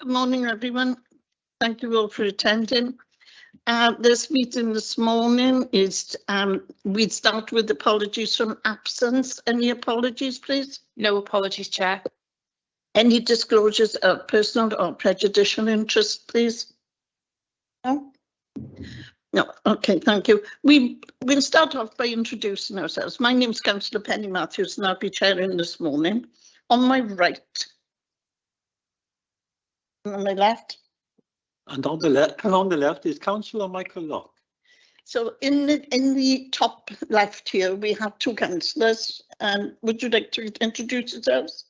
Good morning, everyone. Thank you all for attending. This meeting this morning is, we'd start with apologies from absence. Any apologies, please? No apologies, Chair. Any disclosures of personal or prejudicial interest, please? No? No, okay, thank you. We'll start off by introducing ourselves. My name is Councillor Penny Matthews and I'll be chairing this morning. On my right, on my left. And on the left is Councillor Michael Locke. So in the top left here, we have two councillors. Would you like to introduce yourselves?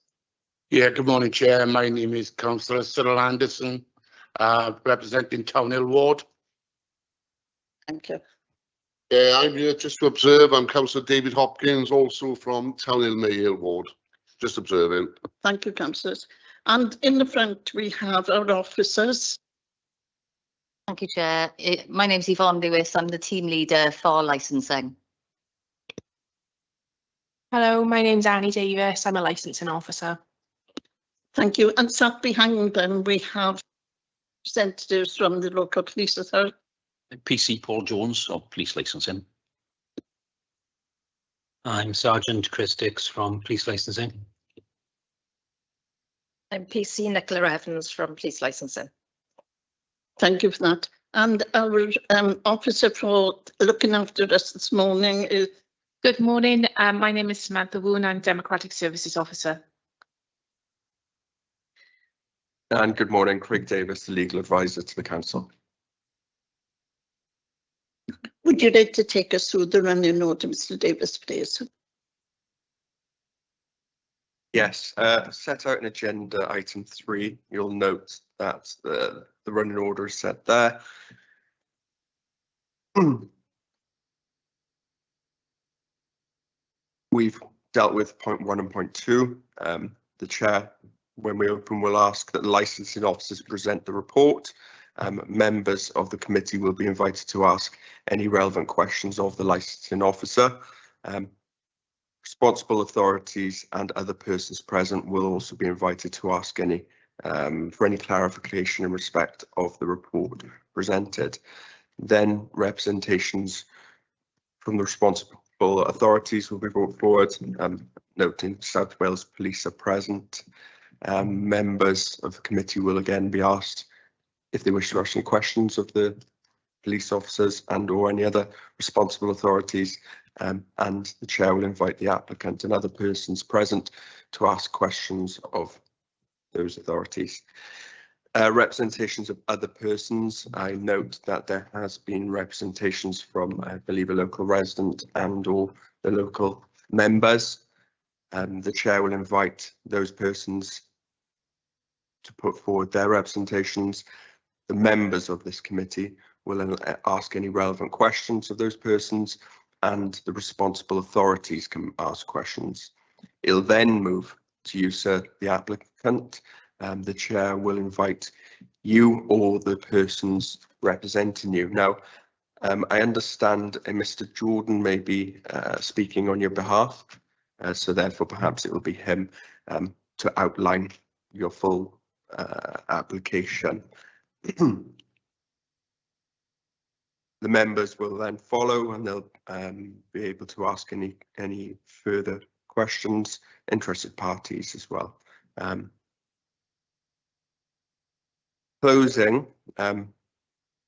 Yeah, good morning, Chair. My name is Councillor Cyril Anderson, representing Town Hill Ward. Thank you. Yeah, I'm here just to observe. I'm Councillor David Hopkins, also from Town Hill Mayhill Ward. Just observing. Thank you, councillors. And in the front, we have our officers. Thank you, Chair. My name's Yvonne Lewis. I'm the team leader for licensing. Hello, my name's Annie Davis. I'm a licensing officer. Thank you. And sat behind them, we have representatives from the local police authority. PC Paul Jones of Police Licensing. I'm Sergeant Chris Dix from Police Licensing. I'm PC Nicola Evans from Police Licensing. Thank you for that. And our officer for looking after us this morning is... Good morning. My name is Samantha Woon. I'm Democratic Services Officer. And good morning, Craig Davis, the Legal Advisor to the Council. Would you like to take us through the running order, Mr. Davis, please? Yes, set out in agenda item 3. You'll note that the running order is set there. We've dealt with point 1 and point 2. The Chair, when we open, will ask that the licensing officers present the report. Members of the committee will be invited to ask any relevant questions of the licensing officer. Responsible authorities and other persons present will also be invited to ask for any clarification in respect of the report presented. Then representations from the responsible authorities will be brought forward, noting South Wales Police are present. Members of the committee will again be asked if they wish to ask any questions of the police officers and or any other responsible authorities, and the Chair will invite the applicant and other persons present to ask questions of those authorities. Representations of other persons. I note that there has been representations from, I believe, a local resident and or the local members. The Chair will invite those persons to put forward their representations. The members of this committee will ask any relevant questions of those persons, and the responsible authorities can ask questions. It'll then move to you, sir, the applicant. The Chair will invite you or the persons representing you. Now, I understand Mr. Jordan may be speaking on your behalf, so therefore perhaps it will be him to outline your full application. The members will then follow and they'll be able to ask any further questions, interested parties as well. Closing,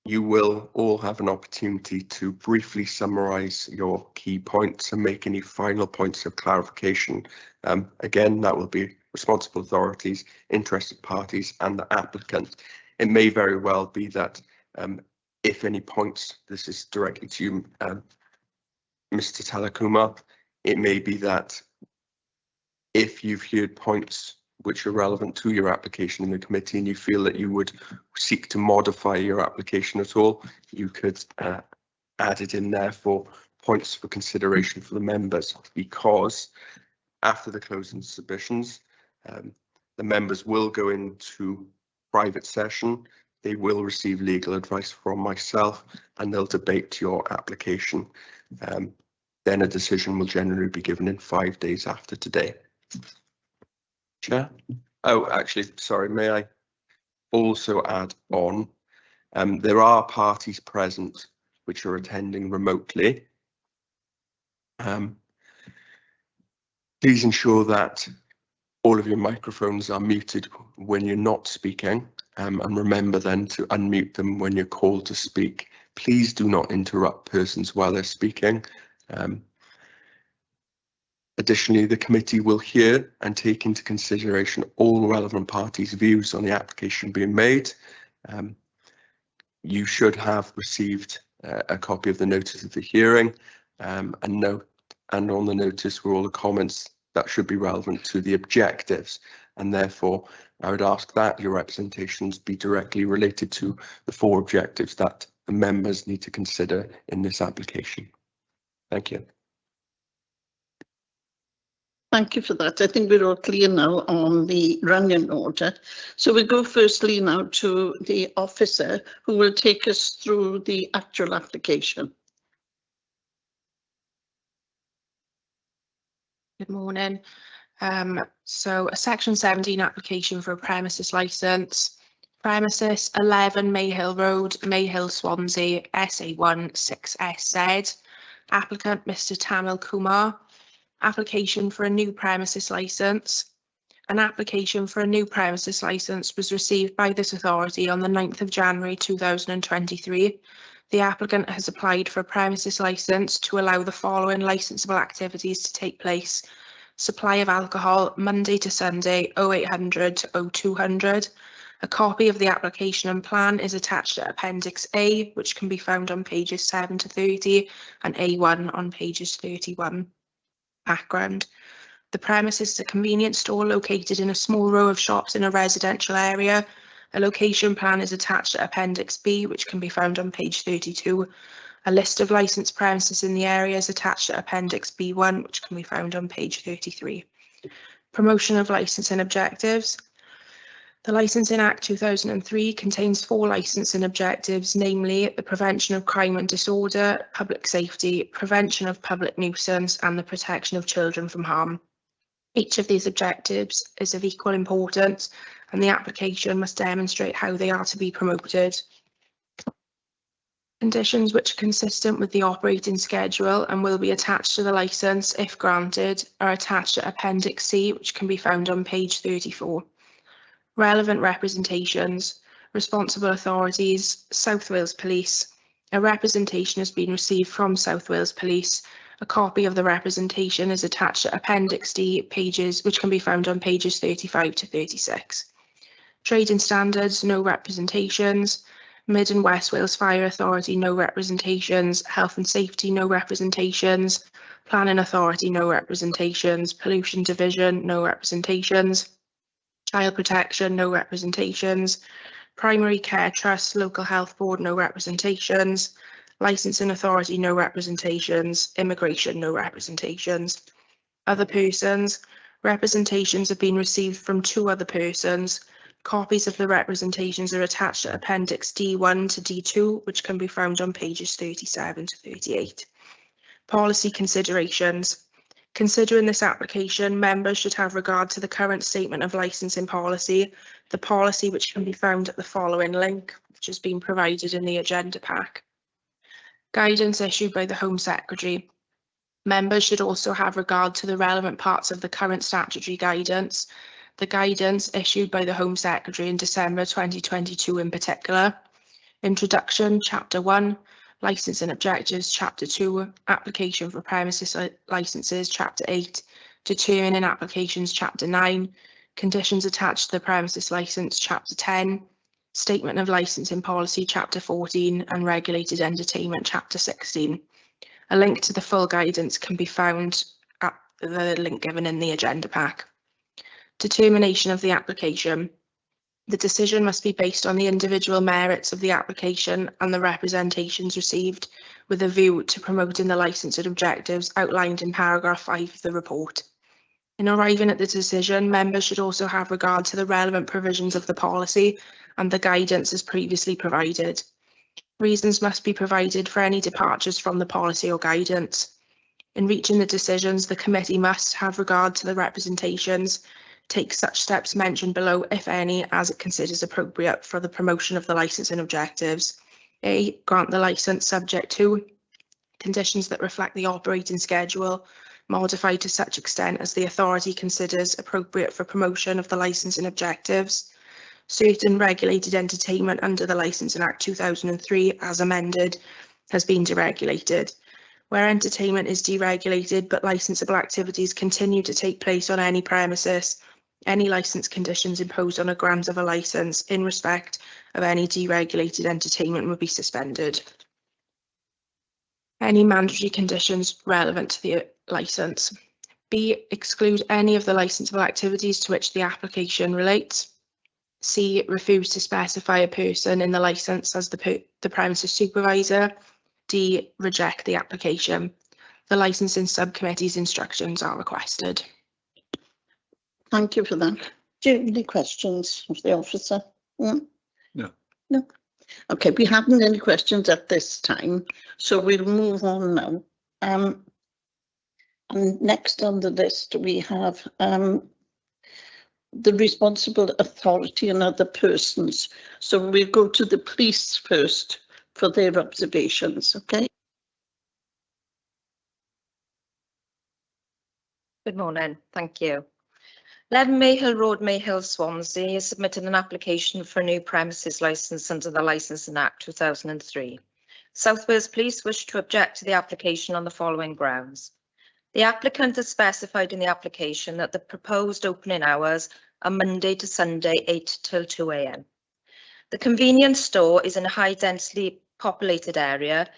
you will all have an opportunity to briefly summarise your key points and make any final points of clarification. Again, that will be responsible authorities, interested parties and the applicant. It may very well be that if any points, this is directly to you, Mr. Talakuma, it may be that if you've heard points which are relevant to your application in the committee and you feel that you would seek to modify your application at all, you could add it in there for points for consideration for the members, because after the closing submissions, the members will go into private session. They will receive legal advice from myself and they'll debate your application. Then a decision will generally be given in 5 days after today. Chair? Oh, actually, sorry, may I also add on, there are parties present which are attending remotely. Please ensure that all of your microphones are muted when you're not speaking, and remember then to unmute them when you're called to speak. Please do not interrupt persons while they're speaking. Additionally, the committee will hear and take into consideration all relevant parties' views on the application being made. You should have received a copy of the notice of the hearing, and on the notice were all the comments that should be relevant to the objectives, and therefore I would ask that your representations be directly related to the 4 objectives that the members need to consider in this application. Thank you. Thank you for that. I think we're all clear now on the running order. So we'll go firstly now to the officer who will take us through the actual application. Good morning. So a Section 17 application for a premises licence. Premises 11 Mayhill Road, Mayhill, Swansea, SA1 6SZ. Applicant Mr. Tamil Kumar. Application for a new premises licence. An application for a new premises licence was received by this authority on the 9th of January 2023. The applicant has applied for a premises licence to allow the following licensable activities to take place. Supply of alcohol Monday to Sunday 0800 to 0200. A copy of the application and plan is attached to Appendix A, which can be found on pages 7 to 30 and A1 on pages 31. Background. The premises is a convenience store located in a small row of shops in a residential area. A location plan is attached to Appendix B, which can be found on page 32. A list of licensed premises in the area is attached to Appendix B1, which can be found on page 33. Promotion of licensing objectives. The Licensing Act 2003 contains 4 licensing objectives, namely the prevention of crime and disorder, public safety, prevention of public nuisance, and the protection of children from harm. Each of these objectives is of equal importance, and the application must demonstrate how they are to be promoted. Conditions which are consistent with the operating schedule and will be attached to the licence, if granted, are attached to Appendix C, which can be found on page 34. Relevant representations. Responsible authorities, South Wales Police. A representation has been received from South Wales Police. A copy of the representation is attached to Appendix D, pages which can be found on pages 35 to 36. Trading Standards, no representations. Mid and West Wales Fire Authority, no representations. Health and Safety, no representations. Planning Authority, no representations. Pollution Division, no representations. Child Protection, no representations. Primary Care Trust, Local Health Board, no representations. Licensing Authority, no representations. Immigration, no representations. Other persons. Representations have been received from 2 other persons. Copies of the representations are attached to Appendix D1 to D2, which can be found on pages 37 to 38. Policy considerations. Considering this application, members should have regard to the current statement of licensing policy, the policy which can be found at the following link, which has been provided in the agenda pack. Guidance issued by the Home Secretary. Members should also have regard to the relevant parts of the current statutory guidance, the guidance issued by the Home Secretary in December 2022 in particular. Introduction, Chapter 1. Licensing Objectives, Chapter 2, Application for Premises Licences, Chapter 8, Determining Applications, Chapter 9, Conditions Attached to the Premises Licence, Chapter 10, Statement of Licensing Policy, Chapter 14, and Regulated Entertainment, Chapter 16. A link to the full guidance can be found at the link given in the agenda pack. Determination of the application. The decision must be based on the individual merits of the application and the representations received, with a view to promoting the licensing objectives outlined in paragraph 5 of the report. In arriving at the decision, members should also have regard to the relevant provisions of the policy and the guidance as previously provided. Reasons must be provided for any departures from the policy or guidance. In reaching the decisions, the committee must have regard to the representations, take such steps mentioned below, if any, as it considers appropriate for the promotion of the licensing objectives. A, grant the licence subject to conditions that reflect the operating schedule, modified to such extent as the authority considers appropriate for promotion of the licensing objectives. Certain regulated entertainment under the Licensing Act 2003, as amended, has been deregulated. Where entertainment is deregulated but licensable activities continue to take place on any premises, any licence conditions imposed on a grant of a licence in respect of any deregulated entertainment would be suspended. Any mandatory conditions relevant to the licence. B, exclude any of the licensable activities to which the application relates. C, refuse to specify a person in the licence as the premises supervisor. D, reject the application. The licensing subcommittee's instructions are requested. Thank you for that. Do you have any questions of the officer? No. No. Okay, we haven't any questions at this time, so we'll move on now. And next on the list we have the responsible authority and other persons. So we'll go to the police first for their observations, okay? Good morning, thank you. 11 Mayhill Road, Mayhill, Swansea has submitted an application for a new premises licence under the Licensing Act 2003. South Wales Police wish to object to the application on the following grounds. The applicant has specified in the application that the proposed opening hours are Monday to Sunday 8 till 2 AM. The convenience store is in a high densely populated area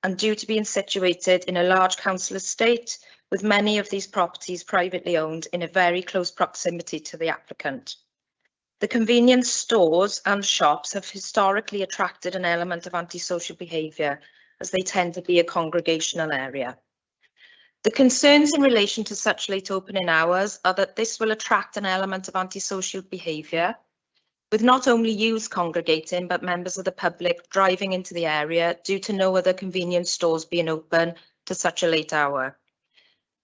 and due to being situated in a large council estate, with many of these properties privately owned in a very close proximity to the applicant. The convenience stores and shops have historically attracted an element of antisocial behaviour as they tend to be a congregational area. The concerns in relation to such late opening hours are that this will attract an element of antisocial behaviour, with not only youths congregating but members of the public driving into the area due to no other convenience stores being open to such a late hour.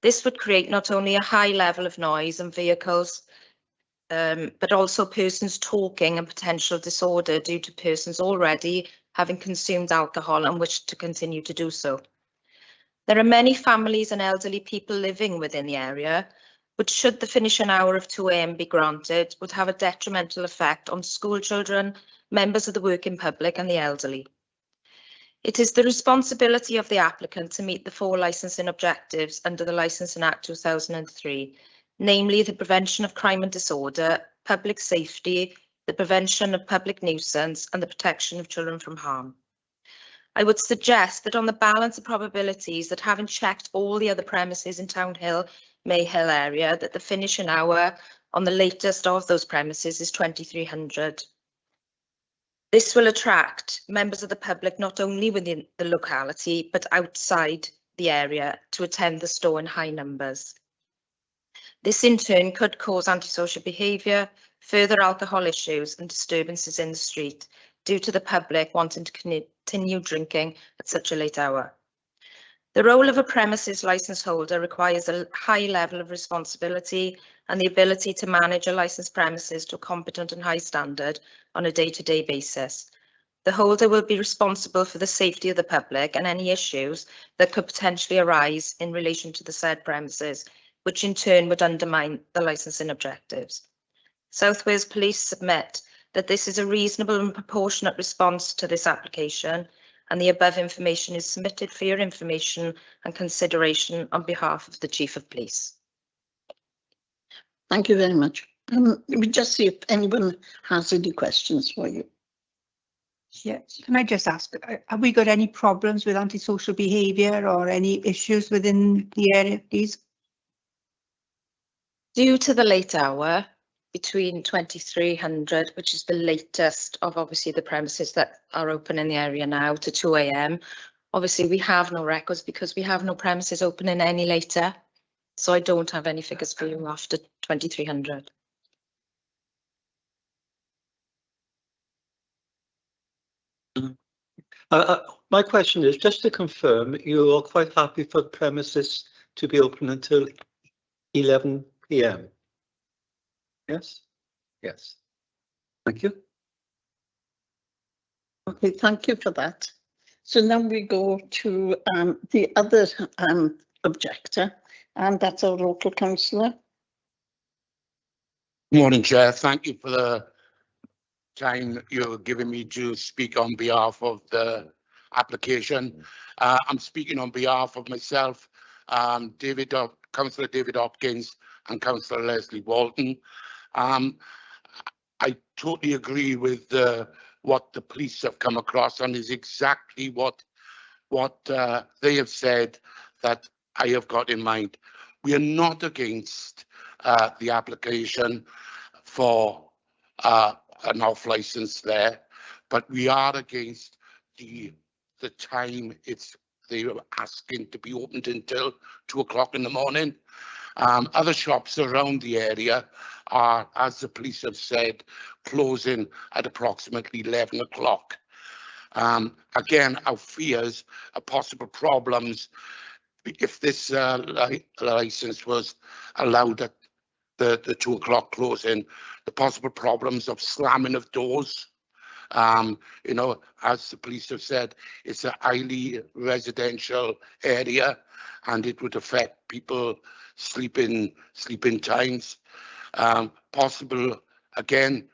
This would create not only a high level of noise and vehicles, but also persons talking and potential disorder due to persons already having consumed alcohol and wish to continue to do so. There are many families and elderly people living within the area, which should the finishing hour of 2 AM be granted, would have a detrimental effect on school children, members of the working public and the elderly. It is the responsibility of the applicant to meet the 4 licensing objectives under the Licensing Act 2003, namely the prevention of crime and disorder, public safety, the prevention of public nuisance and the protection of children from harm. I would suggest that on the balance of probabilities that having checked all the other premises in Townhill, Mayhill area, that the finishing hour on the latest of those premises is 2300. This will attract members of the public not only within the locality but outside the area to attend the store in high numbers. This in turn could cause antisocial behaviour, further alcohol issues and disturbances in the street due to the public wanting to continue drinking at such a late hour. The role of a premises licence holder requires a high level of responsibility and the ability to manage a licensed premises to a competent and high standard on a day-to-day basis. The holder will be responsible for the safety of the public and any issues that could potentially arise in relation to the said premises, which in turn would undermine the licensing objectives. South Wales Police submit that this is a reasonable and proportionate response to this application, and the above information is submitted for your information and consideration on behalf of the Chief of Police. Thank you very much. We just see if anyone has any questions for you. Yes, can I just ask, have we got any problems with antisocial behaviour or any issues within the area, please? Due to the late hour, between 2300, which is the latest of obviously the premises that are open in the area now, to 2 AM. Obviously, we have no records because we have no premises opening any later. So I don't have any figures for you after 2300. My question is, just to confirm, you are quite happy for the premises to be open until 11 PM? Yes. Yes. Thank you. Okay, thank you for that. So now we go to the other objector, and that's our local councillor. Morning, Chair. Thank you for the time you're giving me to speak on behalf of the application. I'm speaking on behalf of myself, Councillor David Hopkins and Councillor Leslie Walton. I totally agree with what the police have come across, and is exactly what they have said that I have got in mind. We are not against the application for an off licence there, but we are against the time they were asking to be opened until 2 o'clock in the morning. Other shops around the area are, as the police have said, closing at approximately 11 o'clock. Again, our fears are possible problems if this licence was allowed at the 2 o'clock closing, the possible problems of slamming of doors. You know, as the police have said, it's a highly residential area, and it would affect people sleeping times. Possible again,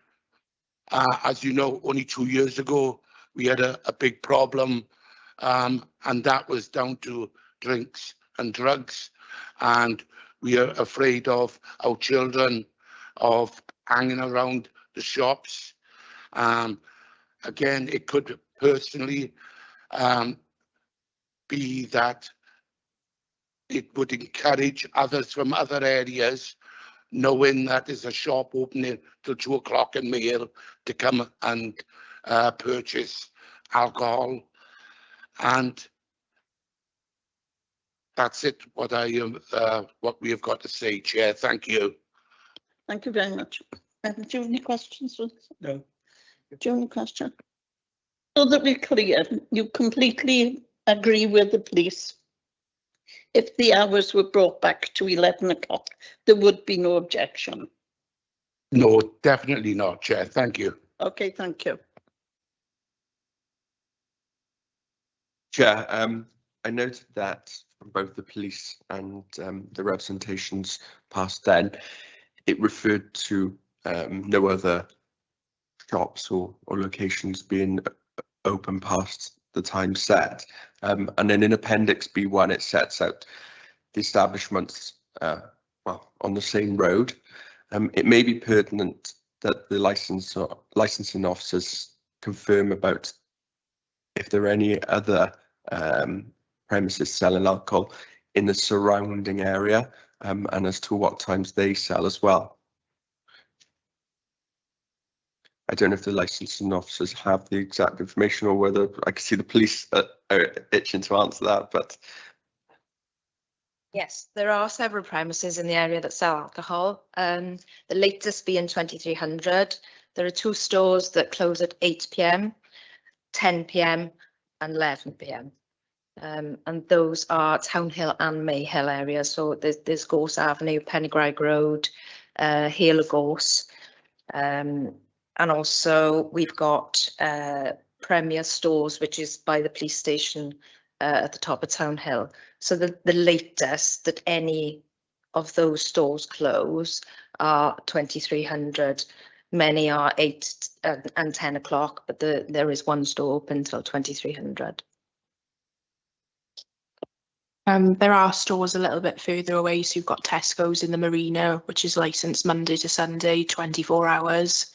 as you know, only 2 years ago we had a big problem, and that was down to drinks and drugs, and we are afraid of our children of hanging around the shops. Again, it could personally be that it would encourage others from other areas, knowing that there's a shop opening till 2 o'clock in Mail, to come and purchase alcohol. And that's it, what we have got to say, Chair. Thank you. Thank you very much. Do you have any questions? No. Do you have any question? So that we're clear, you completely agree with the police. If the hours were brought back to 11 o'clock, there would be no objection. No, definitely not, Chair. Thank you. Okay, thank you. Chair, I noted that from both the police and the representations past then, it referred to no other shops or locations being open past the time set. And then in Appendix B1, it sets out the establishments well, on the same road. It may be pertinent that the licensing officers confirm about if there are any other premises selling alcohol in the surrounding area, and as to what times they sell as well. I don't know if the licensing officers have the exact information, or whether I can see the police are itching to answer that, but. Yes, there are several premises in the area that sell alcohol. The latest being 2300. There are 2 stores that close at 8 p.m, 10 p.m, and 11 p.m. And those are Townhill and Mayhill areas. So there's Gorse Avenue, Pennygraig Road, Hale of Gorse. And also we've got Premier Stores, which is by the police station at the top of Townhill. So the latest that any of those stores close are 2300. Many are 8 and 10 o'clock, but there is one store open until 2300. There are stores a little bit further away. So you've got Tesco's in the Marina, which is licensed Monday to Sunday, 24 hours.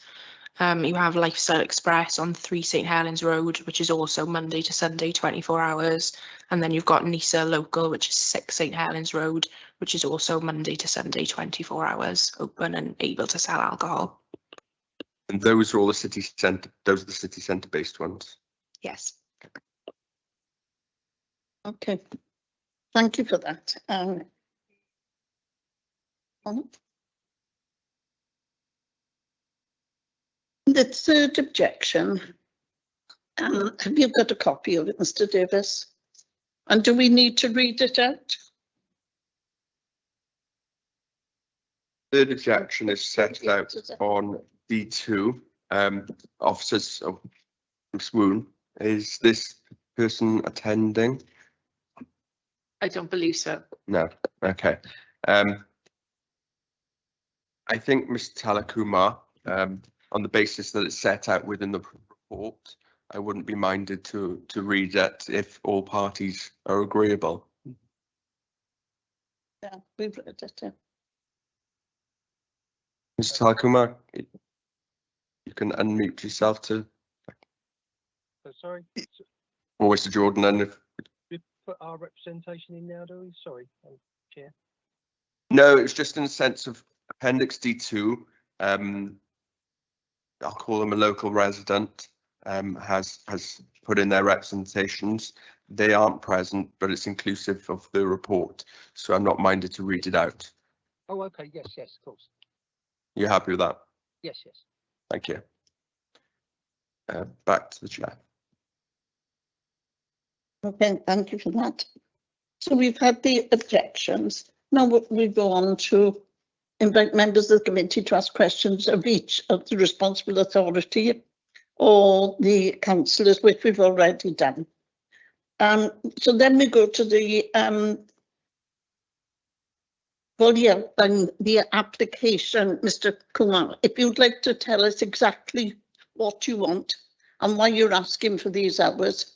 You have Lifestyle Express on 3 St Helens Road, which is also Monday to Sunday, 24 hours. And then you've got Nisa Local, which is 6 St Helens Road, which is also Monday to Sunday, 24 hours, open and able to sell alcohol. And those are all the city centre. Those are the city centre based ones. Yes. Okay, thank you for that. The third objection, have you got a copy of it, Mr. Davis? And do we need to read it out? Third objection is set out on D2. Officers of Swoon, is this person attending? I don't believe so. No. Okay. I think Mr. Talakumar, on the basis that it's set out within the report, I wouldn't be minded to read it if all parties are agreeable. Yeah, we've read it. Yeah. Mr. Talakumar, you can unmute yourself to, Sorry, or Mr. Jordan, and if we put our representation in now, do we? Sorry, Chair. no, it's just in the sense of Appendix D2. I'll call them a local resident, has put in their representations. They aren't present, but it's inclusive of the report, so I'm not minded to read it out. Oh, okay. Yes, yes, of course. You happy with that? Yes, yes. Thank you. Back to the chair. Okay, thank you for that. So we've had the objections. Now we go on to invite members of the committee to ask questions of each of the responsible authority or the councillors, which we've already done. So then we go to the the application, Mr. Kumar. If you'd like to tell us exactly what you want and why you're asking for these hours,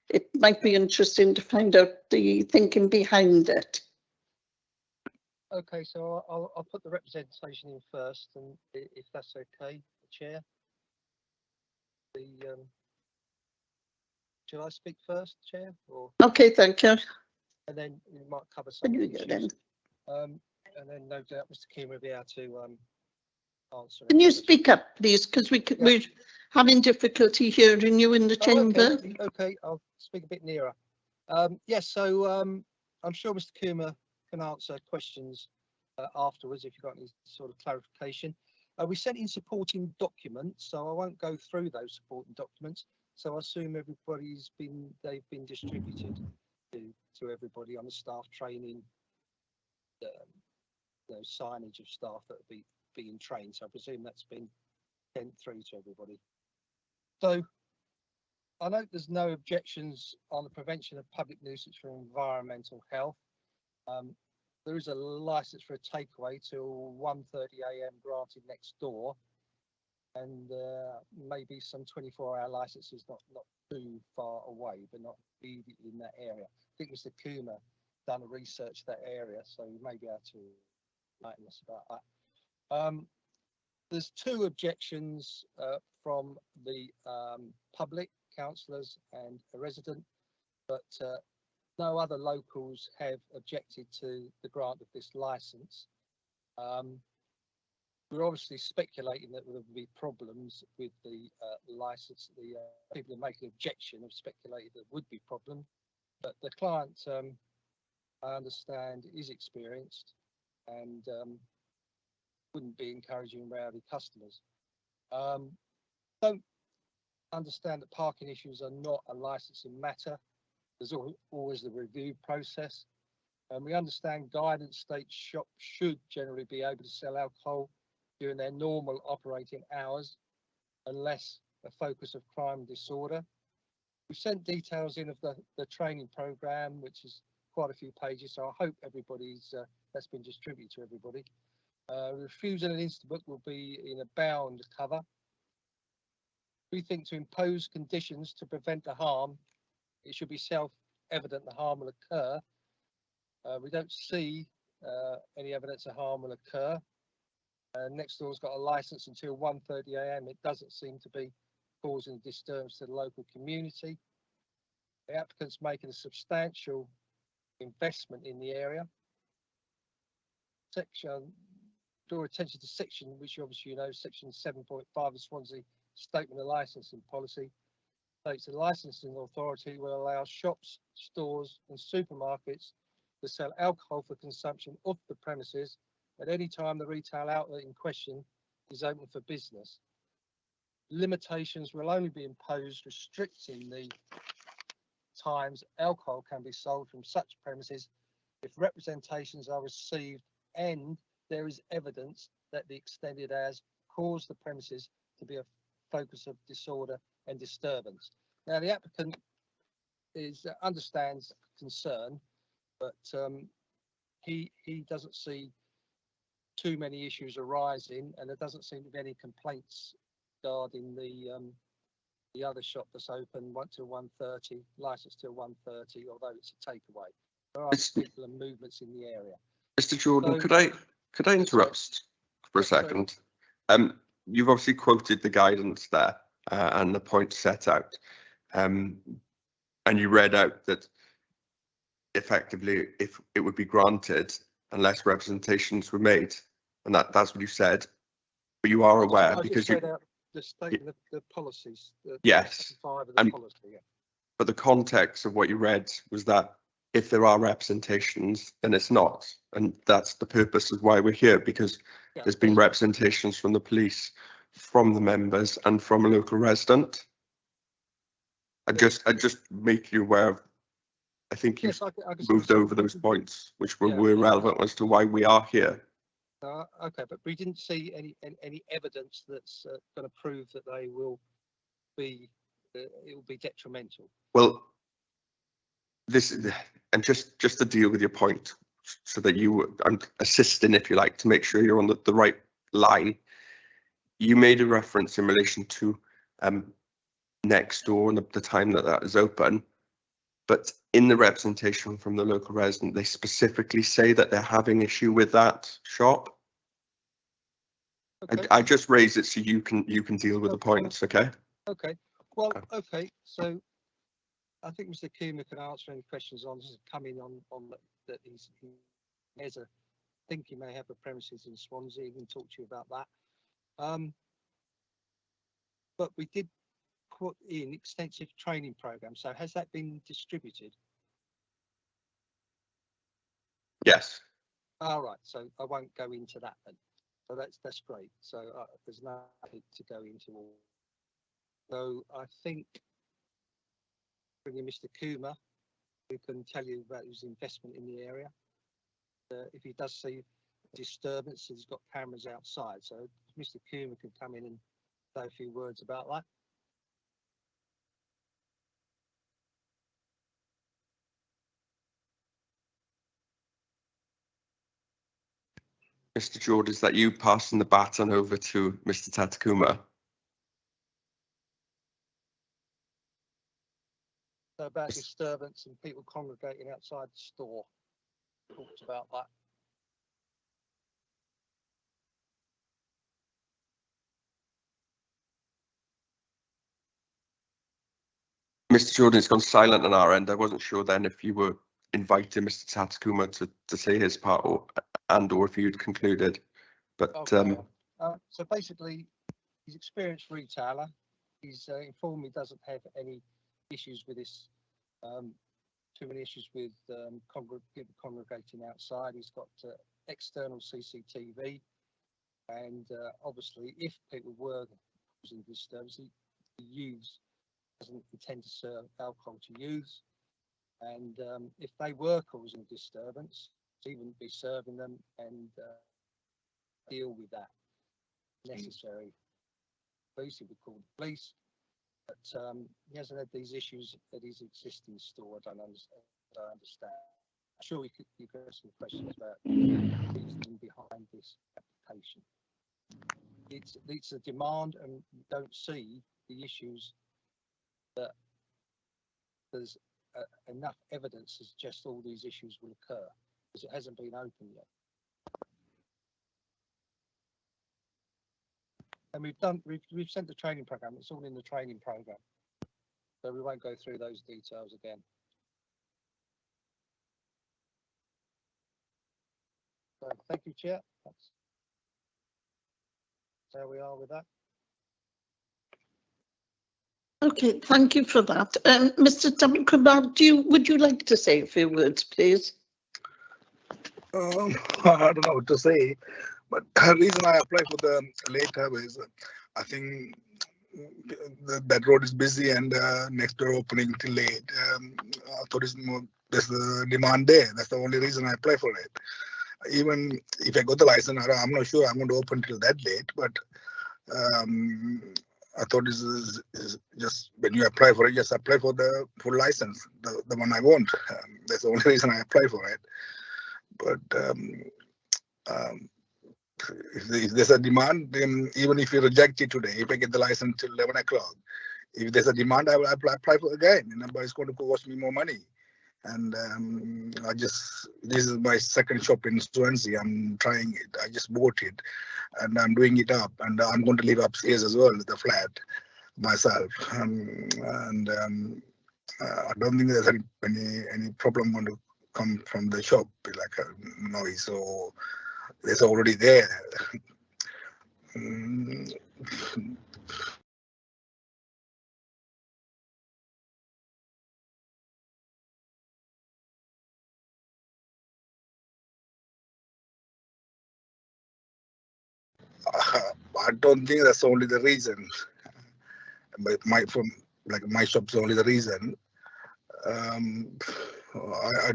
it might be interesting to find out the thinking behind it. Okay, so I'll put the representation in first, and if that's okay, Chair. Shall I speak first, Chair? Or Okay, thank you. and then we might cover some of the issues. Then. And then no doubt Mr. Keane will be able to answer. Can you speak up, please? Because we're having difficulty hearing you in the chamber. Okay, I'll speak a bit nearer. Yes, so I'm sure Mr. Kuma can answer questions afterwards if you've got any sort of clarification. We sent in supporting documents, so I won't go through those supporting documents. So I assume they've been distributed to everybody on the staff training, signage of staff that will be being trained. So I presume that's been sent through to everybody. So I note there's no objections on the prevention of public nuisance for environmental health. There is a license for a takeaway till 1:30 AM granted next door, and maybe some 24-hour licenses not too far away, but not immediately in that area. I think Mr. Kuma done a research that area, so you may be able to enlighten us about that. There's two objections from the public, councillors and a resident, but no other locals have objected to the grant of this licence. We're obviously speculating that there will be problems with the licence. The people who make an objection have speculated there would be problems, but the client, I understand, is experienced and wouldn't be encouraging rowdy customers. Don't understand that parking issues are not a licensing matter. There's always the review process, and we understand guidance states shops should generally be able to sell alcohol during their normal operating hours, unless a focus of crime and disorder. We've sent details in of the training program, which is quite a few pages, so I hope everybody's that's been distributed to everybody. Refusal and Instabook will be in a bound cover. We think to impose conditions to prevent the harm, it should be self-evident the harm will occur. We don't see any evidence of harm will occur. Next door's got a licence until 1:30 AM. It doesn't seem to be causing disturbance to the local community. The applicant's making a substantial investment in the area. Draw attention to section, which obviously you know, section 7.5 of Swansea Statement of Licensing Policy. States the licensing authority will allow shops, stores and supermarkets to sell alcohol for consumption off the premises at any time the retail outlet in question is open for business. Limitations will only be imposed restricting the times alcohol can be sold from such premises if representations are received and there is evidence that the extended hours caused the premises to be a focus of disorder and disturbance. Now, the applicant understands concern, but he doesn't see too many issues arising, and there doesn't seem to be any complaints regarding the other shop that's open 1 till 1:30, licensed till 1:30, although it's a takeaway. There are people and movements in the area. Mr. Jordan, So- could I interrupt for a second? You've obviously quoted the guidance there and the points set out, and you read out that effectively, if it would be granted unless representations were made, and that's what you said. But you are aware I because just read out the statement of the policies. Yes. 5 of the policy. Yeah. But the context of what you read was that if there are representations, then it's not, and that's the purpose of why we're here, because Yeah. there's been representations from the police, from the members, and from a local resident. I just make you aware of. I think you've Yes, I can moved over those points, which were relevant as to why we are here. Okay, but we didn't see any evidence that's going to prove that they will be it will be detrimental. Well, and just to deal with your point, so that I'm assisting, if you like, to make sure you're on the right line. You made a reference in relation to next door and the time that is open, but in the representation from the local resident, they specifically say that they're having issue with that shop. Okay. I just raise it so you can deal with the points, okay? Okay. Well, okay. So I think Mr. Kuma can answer any questions on this. Coming on that he has a think he may have a premises in Swansea. He can talk to you about that. But we did put in extensive training programs. So has that been distributed? Yes. All right. So I won't go into that then. So that's great. So there's no need to go into all. So I think bringing Mr. Kuma, who can tell you about his investment in the area. If he does see disturbance, he's got cameras outside. So Mr. Kuma can come in and say a few words about that. Mr. George, is that you passing the baton over to Mr. Tatakuma? So about disturbance and people congregating outside the store. Talked about that. Mr. Jordan, it's gone silent on our end. I wasn't sure then if you were inviting Mr. Tatakuma to say his part or if you'd concluded. But okay. So basically, he's an experienced retailer. He's informed he doesn't have any issues with this. Too many issues with congregating outside. He's got external CCTV, and obviously, if people were causing disturbance, the youths doesn't intend to serve alcohol to youths, and if they were causing disturbance, he wouldn't be serving them and deal with that necessary. Police, he would call the police. But he hasn't had these issues at his existing store. I don't understand. I'm sure you could ask some questions about the reasoning behind this application. It's a demand, and you don't see the issues that there's enough evidence to suggest all these issues will occur, because it hasn't been open yet. And we've sent the training program. It's all in the training program, so we won't go through those details again. So thank you, Chair. That's how we are with that. Okay, thank you for that. Mr. Tatakuma, would you like to say a few words, please? I don't know what to say, but the reason I applied for the late hub is I think that road is busy and next door opening till late. I thought there's a demand there. That's the only reason I apply for it. even if I got the license, I'm not sure I'm going to open till that date, but I thought this is just when you apply for it, just apply for the full license, the one I want. That's the only reason I apply for it. But if there's a demand, then even if you reject it today, if I get the license till 11 o'clock, if there's a demand, I will apply for again, but it's going to cost me more money. And this is my second shop in Swansea. I'm trying it. I just bought it and I'm doing it up, and I'm going to live upstairs as well, the flat myself. I don't think there's any problem going to come from the shop, like a noise or it's already there. I don't think that's only the reason. But my shop's only the reason. I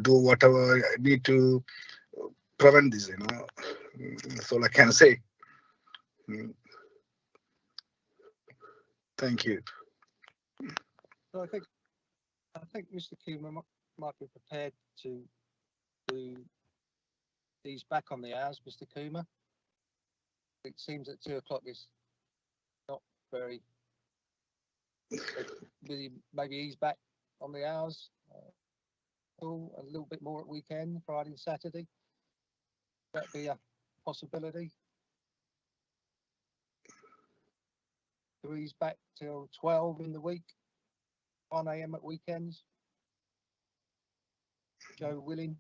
do whatever I need to prevent this. That's all I can say. Thank you. So I think Mr. Kuma might be prepared to do these back on the hours, Mr. Kuma. It seems that 2 o'clock is not very. Maybe he's back on the hours. A little bit more at weekend, Friday and Saturday. That be a possibility. So he's back till 12 in the week, 1 AM at weekends. Joe willing.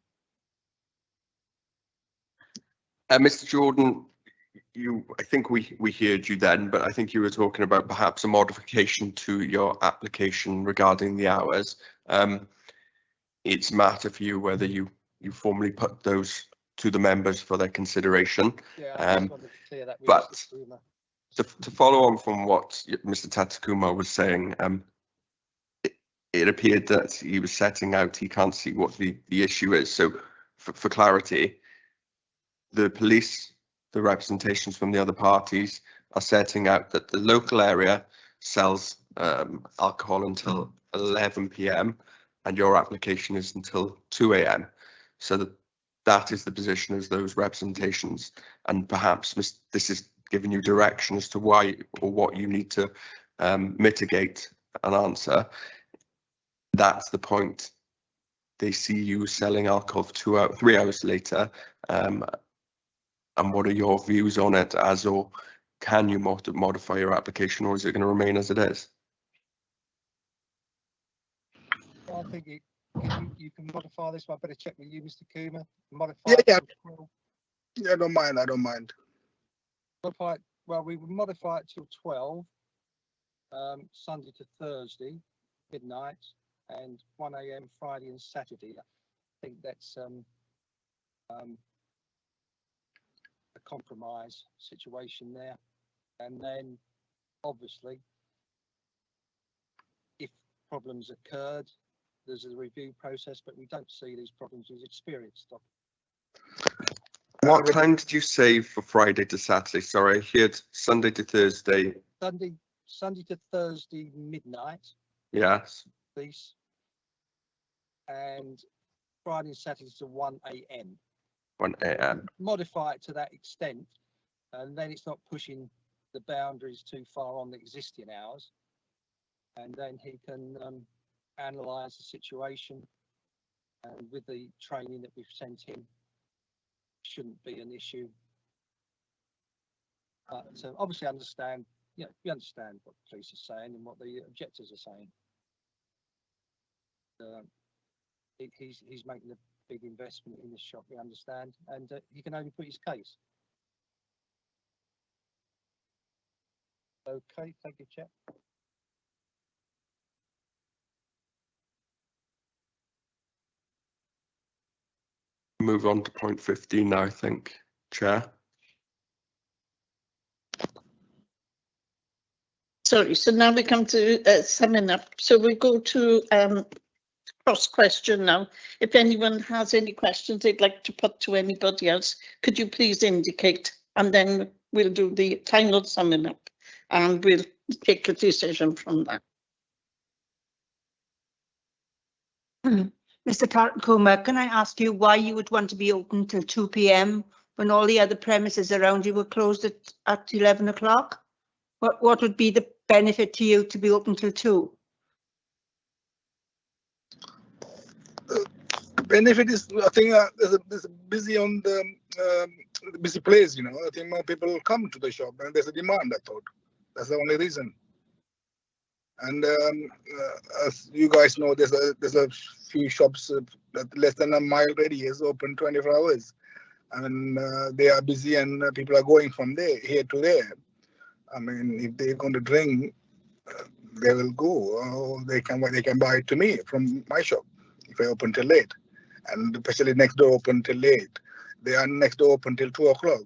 Mr. Jordan, I think we heard you then, but I think you were talking about perhaps a modification to your application regarding the hours. It's a matter for you whether you formally put those to the members for their consideration. Yeah, but to follow on from what Mr. Tatakuma was saying, it appeared that he was setting out, he can't see what the issue is. So for clarity, the police, the representations from the other parties are setting out that the local area sells alcohol until 11 p.m. and your application is until 2 a.m. So that is the position as those representations, and perhaps this is giving you direction as to why or what you need to mitigate an answer. That's the point. They see you selling alcohol for 3 hours later. And what are your views on it, or can you modify your application, or is it going to remain as it is? I think you can modify this one. I better check with you, Mr. Kuma. Yeah. I don't mind. Modify it. Well, we would modify it till 12, Sunday to Thursday, midnight, and 1 AM Friday and Saturday. I think that's a compromise situation there. And then, obviously, if problems occurred, there's a review process, but we don't see these problems as experienced. What time did you say for Friday to Saturday? Sorry, I heard Sunday to Thursday. Sunday to Thursday midnight. Yes. Please. And Friday and Saturday to 1 AM. 1 AM. Modify it to that extent, and then it's not pushing the boundaries too far on the existing hours. And then he can analyse the situation, and with the training that we've sent him, shouldn't be an issue. But obviously understand, we understand what the police are saying and what the objectors are saying. He's making a big investment in this shop, we understand, and he can only put his case. Okay, thank you, Chair. Move on to point 15 now, I think, Chair. Sorry, so now we come to summing up. So we go to cross question now. If anyone has any questions they'd like to put to anybody else, could you please indicate, and then we'll do the final summing up and we'll take a decision from that. Mr. Tarkuma, can I ask you why you would want to be open till 2 p.m. when all the other premises around you were closed at 11 o'clock? What would be the benefit to you to be open till 2? Benefit is, I think there's a busy on the busy place, you know. I think more people come to the shop and there's a demand, I thought. That's the only reason. And as you guys know, there's a few shops that less than a mile radius open 24 hours. And they are busy and people are going from there, here to there. I mean, if they're going to drink, they will go, or they can buy it to me from my shop if I open till late. And especially next door open till late. They are next door open till 2 o'clock.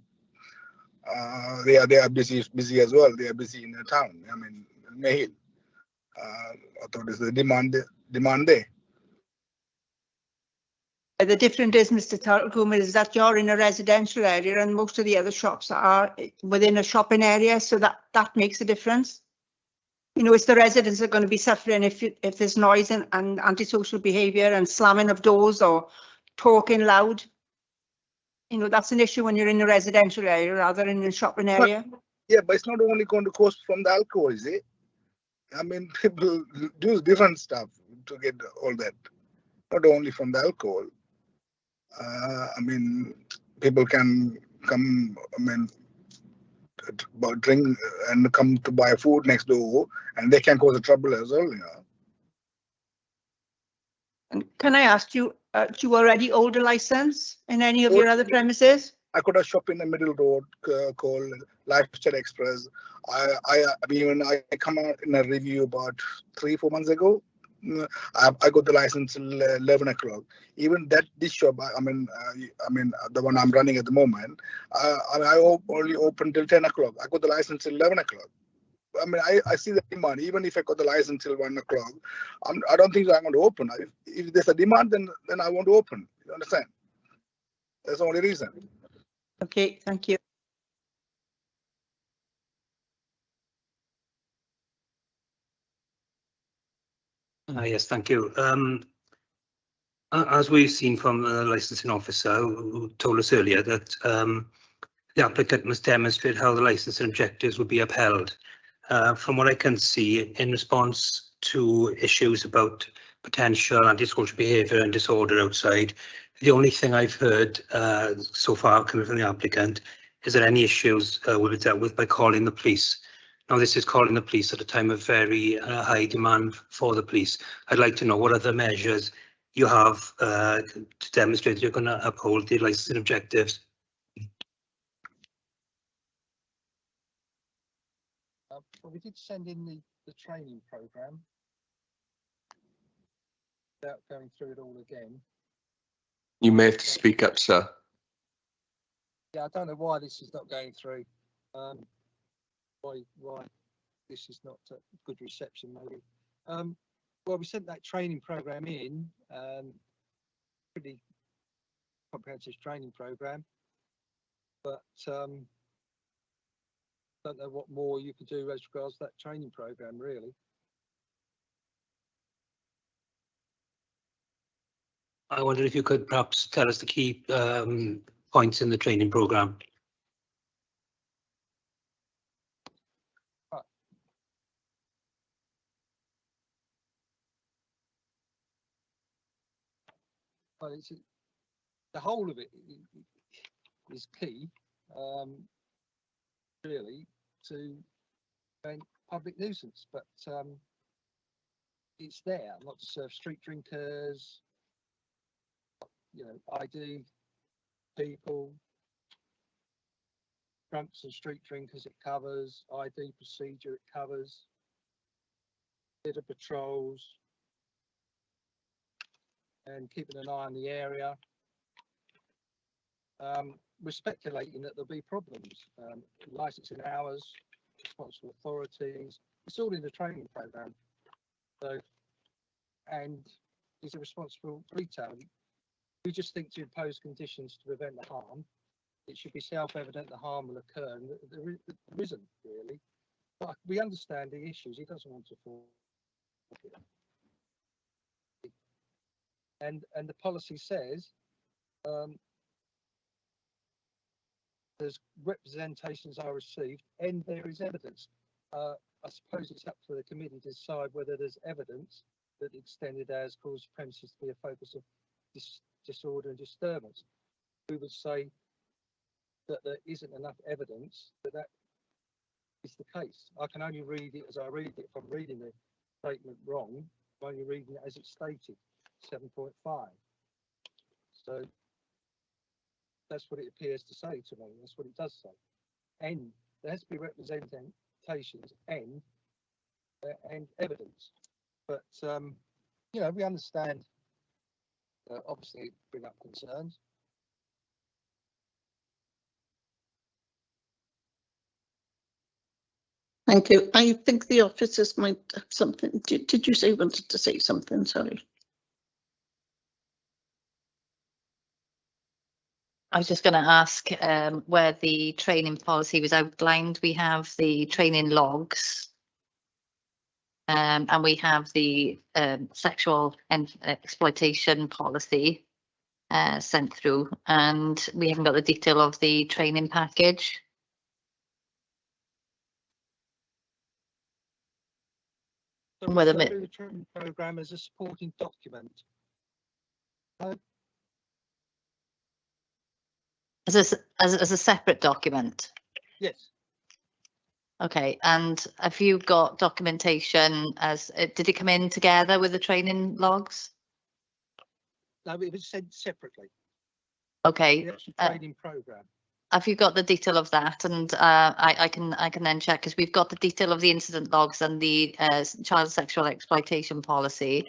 They are busy as well. They are busy in the town. I mean, Mayhill. I thought there's a demand there. The difference is, Mr. Tarkuma, is that you're in a residential area and most of the other shops are within a shopping area, so that makes a difference. You know, it's the residents that are going to be suffering if there's noise and antisocial behaviour and slamming of doors or talking loud. You know, that's an issue when you're in a residential area rather than in a shopping area. Yeah, but it's not only going to cost from the alcohol, is it? I mean, people do different stuff to get all that, not only from the alcohol. I mean, people can come, I mean, drink and come to buy food next door, and they can cause a trouble as well, you know. And can I ask you, do you already hold a license in any of your other premises? I got a shop in the middle road called Lifestyle Express. I come out in a review about 3-4 months ago. I got the license till 11 o'clock. Even this shop, I mean, the one I'm running at the moment, I only open till 10 o'clock. I got the license till 11 o'clock. I mean, I see the demand. Even if I got the license till 1 o'clock, I don't think I'm going to open. If there's a demand, then I want to open. You understand? That's the only reason. Okay, thank you. Yes, thank you. As we've seen from the licensing officer who told us earlier that the applicant must demonstrate how the licensing objectives will be upheld. From what I can see, in response to issues about potential antisocial behaviour and disorder outside, the only thing I've heard so far coming from the applicant is that any issues will be dealt with by calling the police. Now, this is calling the police at a time of very high demand for the police. I'd like to know what other measures you have to demonstrate you're going to uphold the licensing objectives. Well, we did send in the training programme without going through it all again. You may have to speak up, sir. Yeah, I don't know why this is not going through. Why this is not a good reception, maybe. Well, we sent that training programme in, pretty comprehensive training programme, but don't know what more you could do as regards to that training programme, really. I wonder if you could perhaps tell us the key points in the training programme. Well, the whole of it is key, really, to prevent public nuisance, but it's there not to serve street drinkers, you know, ID people, drunks and street drinkers. It covers ID procedure. It covers bit of patrols and keeping an eye on the area. We're speculating that there'll be problems. Licensing hours, responsible authorities. It's all in the training programme. So, and is a responsible retailer. We just think to impose conditions to prevent the harm. It should be self-evident the harm will occur, and there isn't really. But we understand the issues. He doesn't want to fall. And the policy says there's representations are received and there is evidence. I suppose it's up to the committee to decide whether there's evidence that extended hours cause premises to be a focus of disorder and disturbance. We would say that there isn't enough evidence that that is the case. I can only read it as I read it. If I'm reading the statement wrong, I'm only reading it as it's stated, 7.5. So that's what it appears to say to me. That's what it does say. And there has to be representations and evidence. But you know, we understand. Obviously, bring up concerns. Thank you. I think the officers might have something. Did you say you wanted to say something? Sorry. I was just going to ask where the training policy was outlined. We have the training logs and we have the sexual exploitation policy sent through, and we haven't got the detail of the training package. So Whether the training program is a supporting document. as a separate document. Yes. Okay, and have you got documentation as did it come in together with the training logs? No, it was sent separately. Okay, The actual training program. have you got the detail of that? And I can then check, because we've got the detail of the incident logs and the child sexual exploitation policy,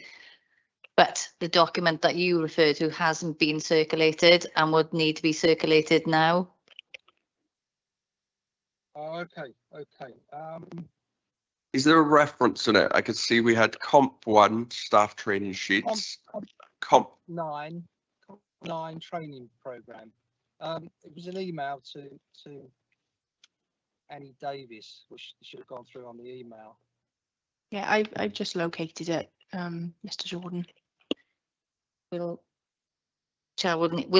but the document that you refer to hasn't been circulated and would need to be circulated now. Oh, okay, okay. Is there a reference in it? I could see we had Comp 1 staff training sheets. Comp 9 training program. It was an email to Annie Davis, which should have gone through on the email. Yeah, I've just located it, Mr. Jordan. We'll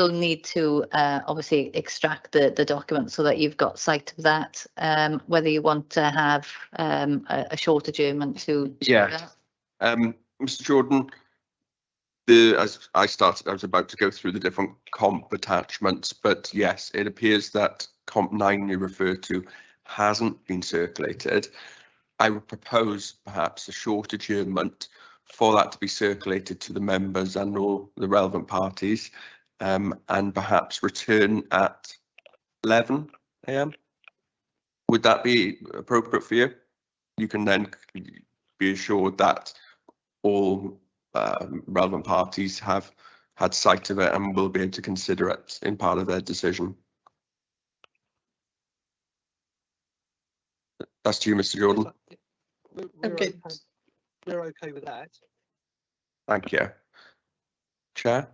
need to obviously extract the document so that you've got sight of that. Whether you want to have a short adjournment to Yeah. Mr. Jordan, as I was about to go through the different comp attachments, but yes, it appears that comp 9 you refer to hasn't been circulated. I would propose perhaps a short adjournment for that to be circulated to the members and all the relevant parties, and perhaps return at 11 AM. Would that be appropriate for you? You can then be assured that all relevant parties have had sight of it and will be able to consider it in part of their decision. That's to you, Mr. Jordan. Okay. We're okay with that. Thank you. Chair?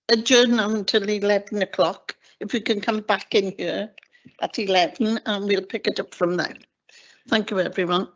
Adjourn until 11 o'clock. If we can come back in here at 11 and we'll pick it up from there. Thank you, everyone.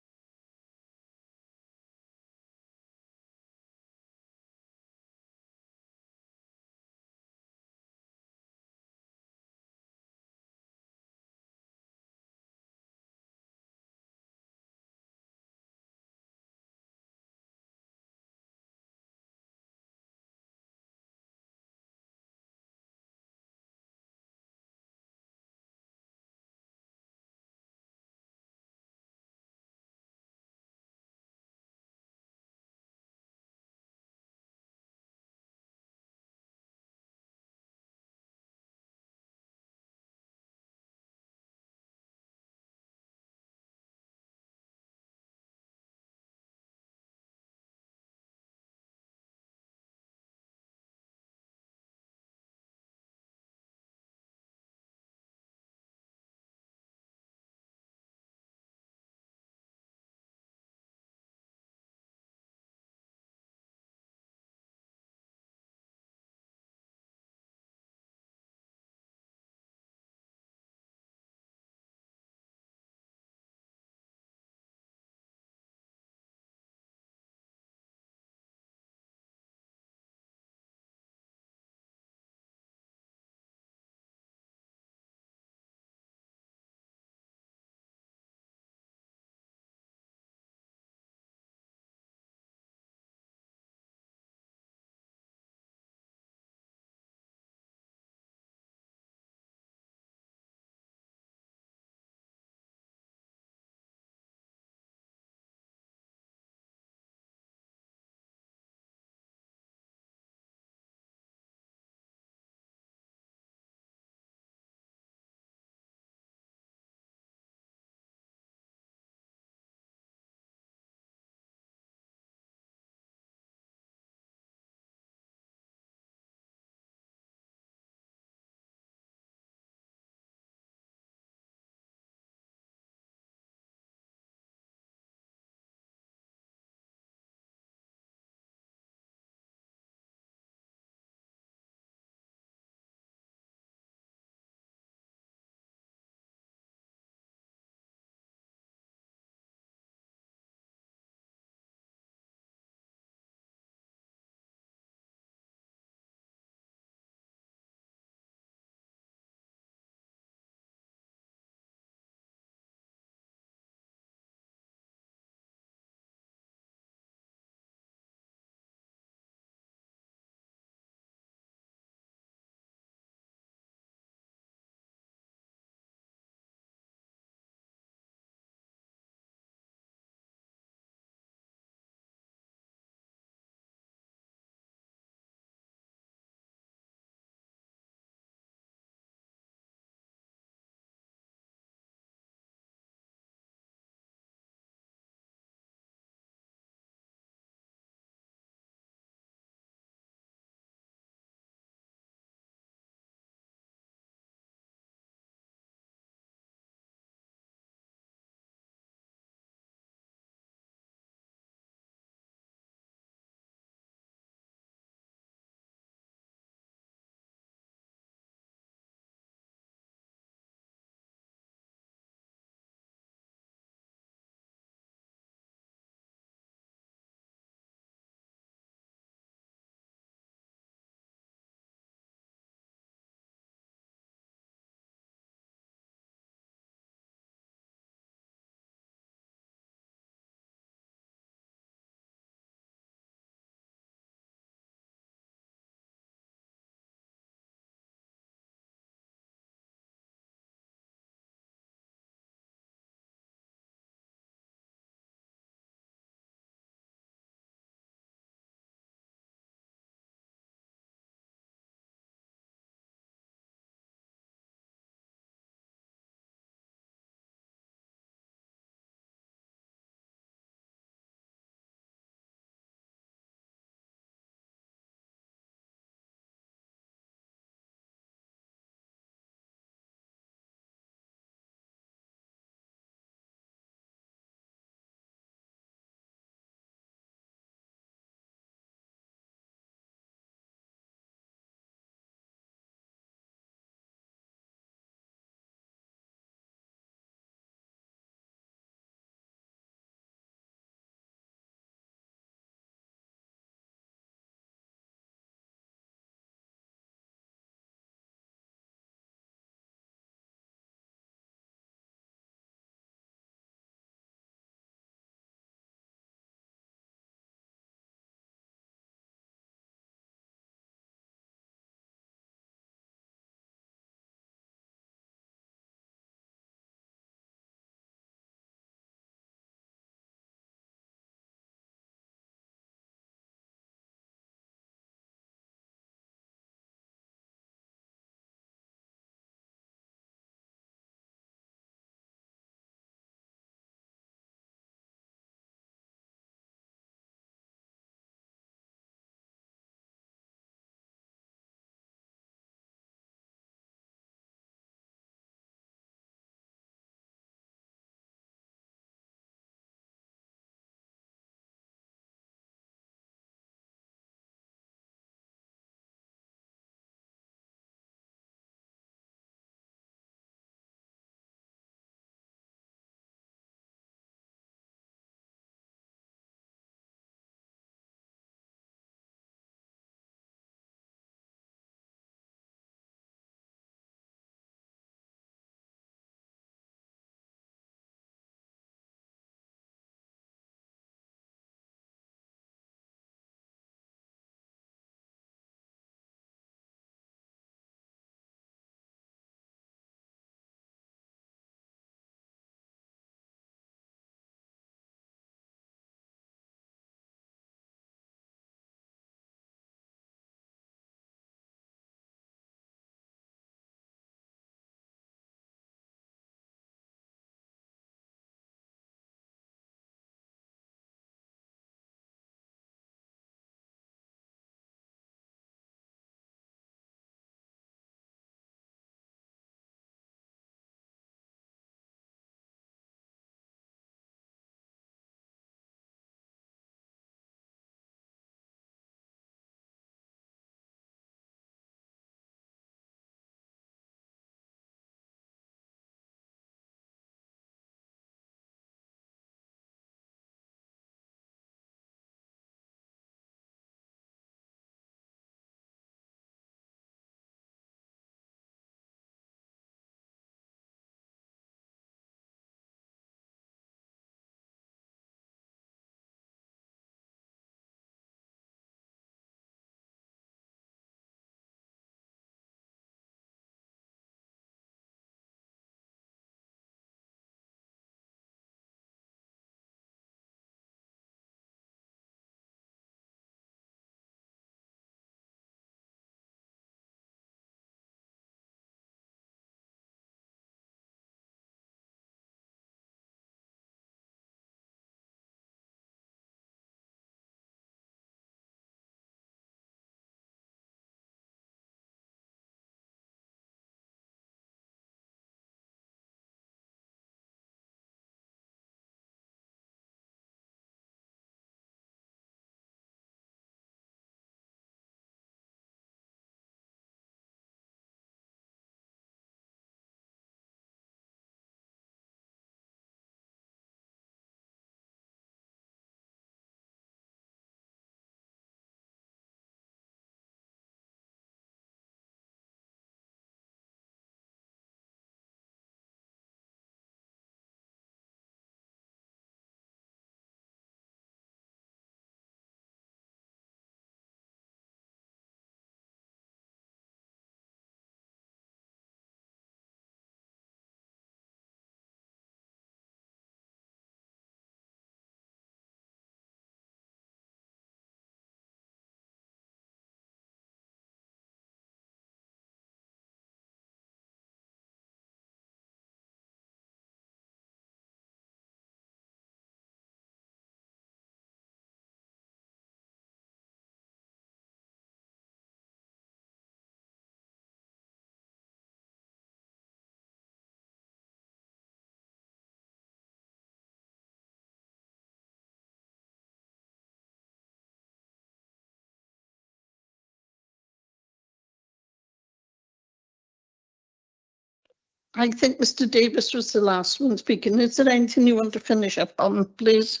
I think Mr Davis was the last one speaking. Is there anything you want to finish up on, please?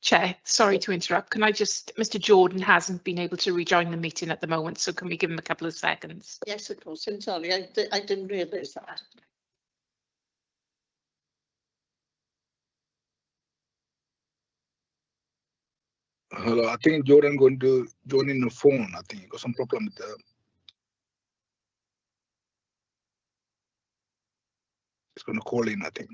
Chair, sorry to interrupt. Can I just, Mr Jordan hasn't been able to rejoin the meeting at the moment, so can we give him a couple of seconds? Yes, of course. I'm sorry, I didn't realise that. Hello, I think Jordan going to join in the phone. I think he got some problem with the. He's going to call in, I think.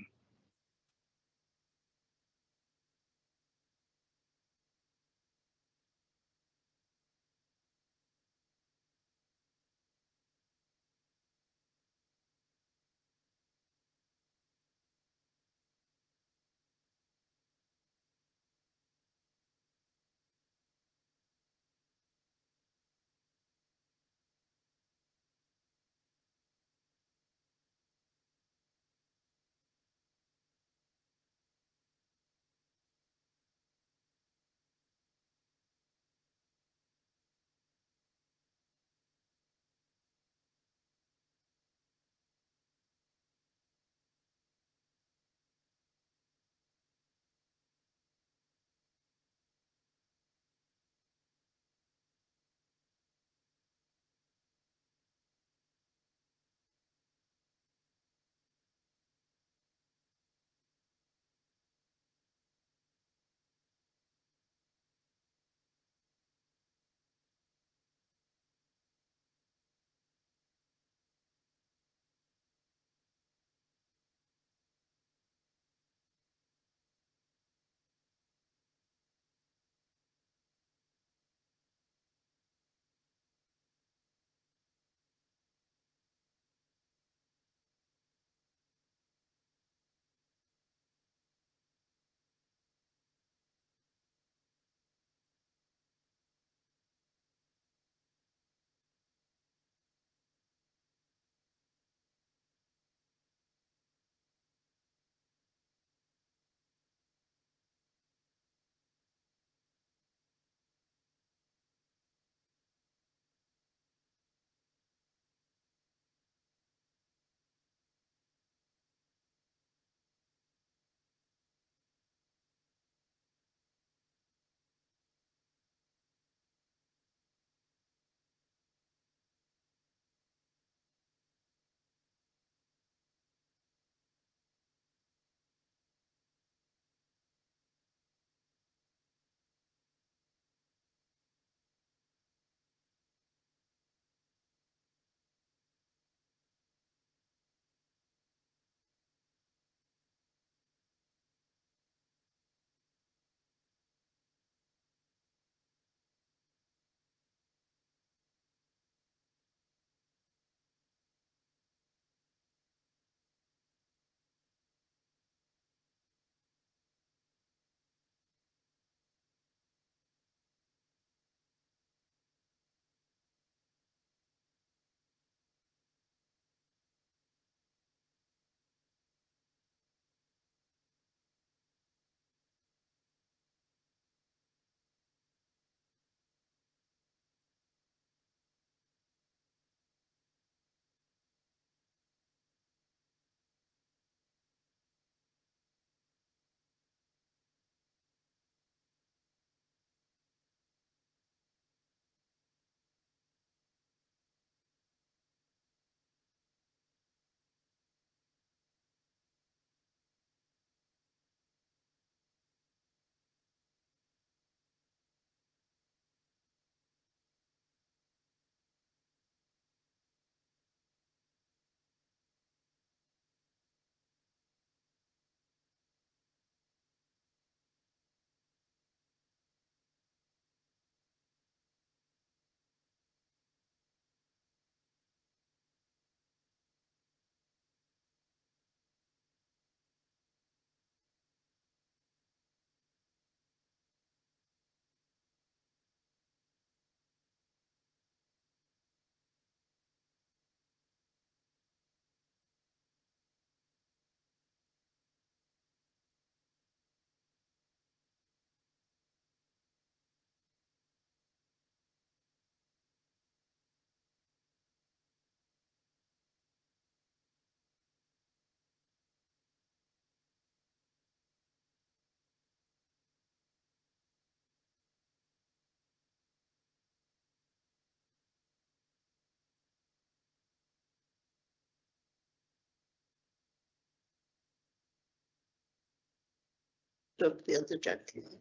of the other gentleman.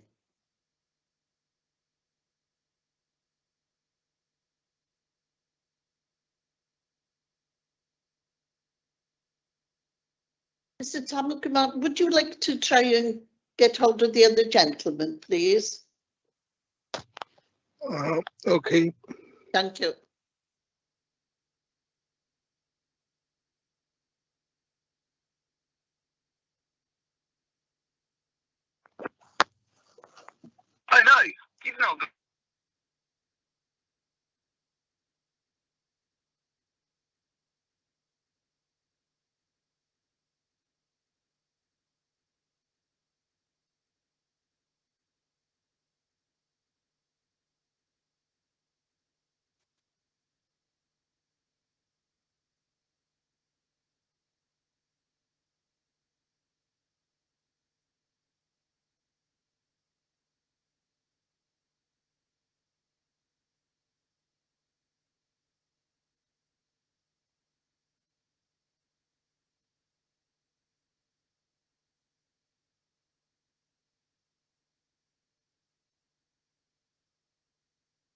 Mr. Tamakumar, would you like to try and get hold of the other gentleman, please? Okay. Thank you. I know. He's not.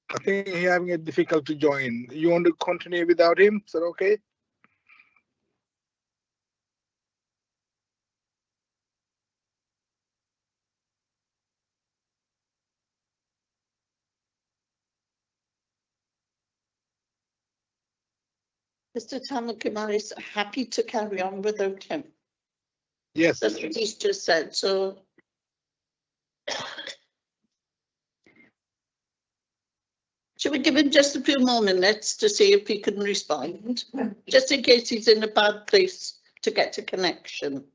I think he's having a difficult to join. You want to continue without him? Is that okay? Mr. Tamakumar is happy to carry on without him. Yes. That's what he's just said, so. Should we give him just a few more minutes to see if he can respond? Just in case he's in a bad place to get a connection.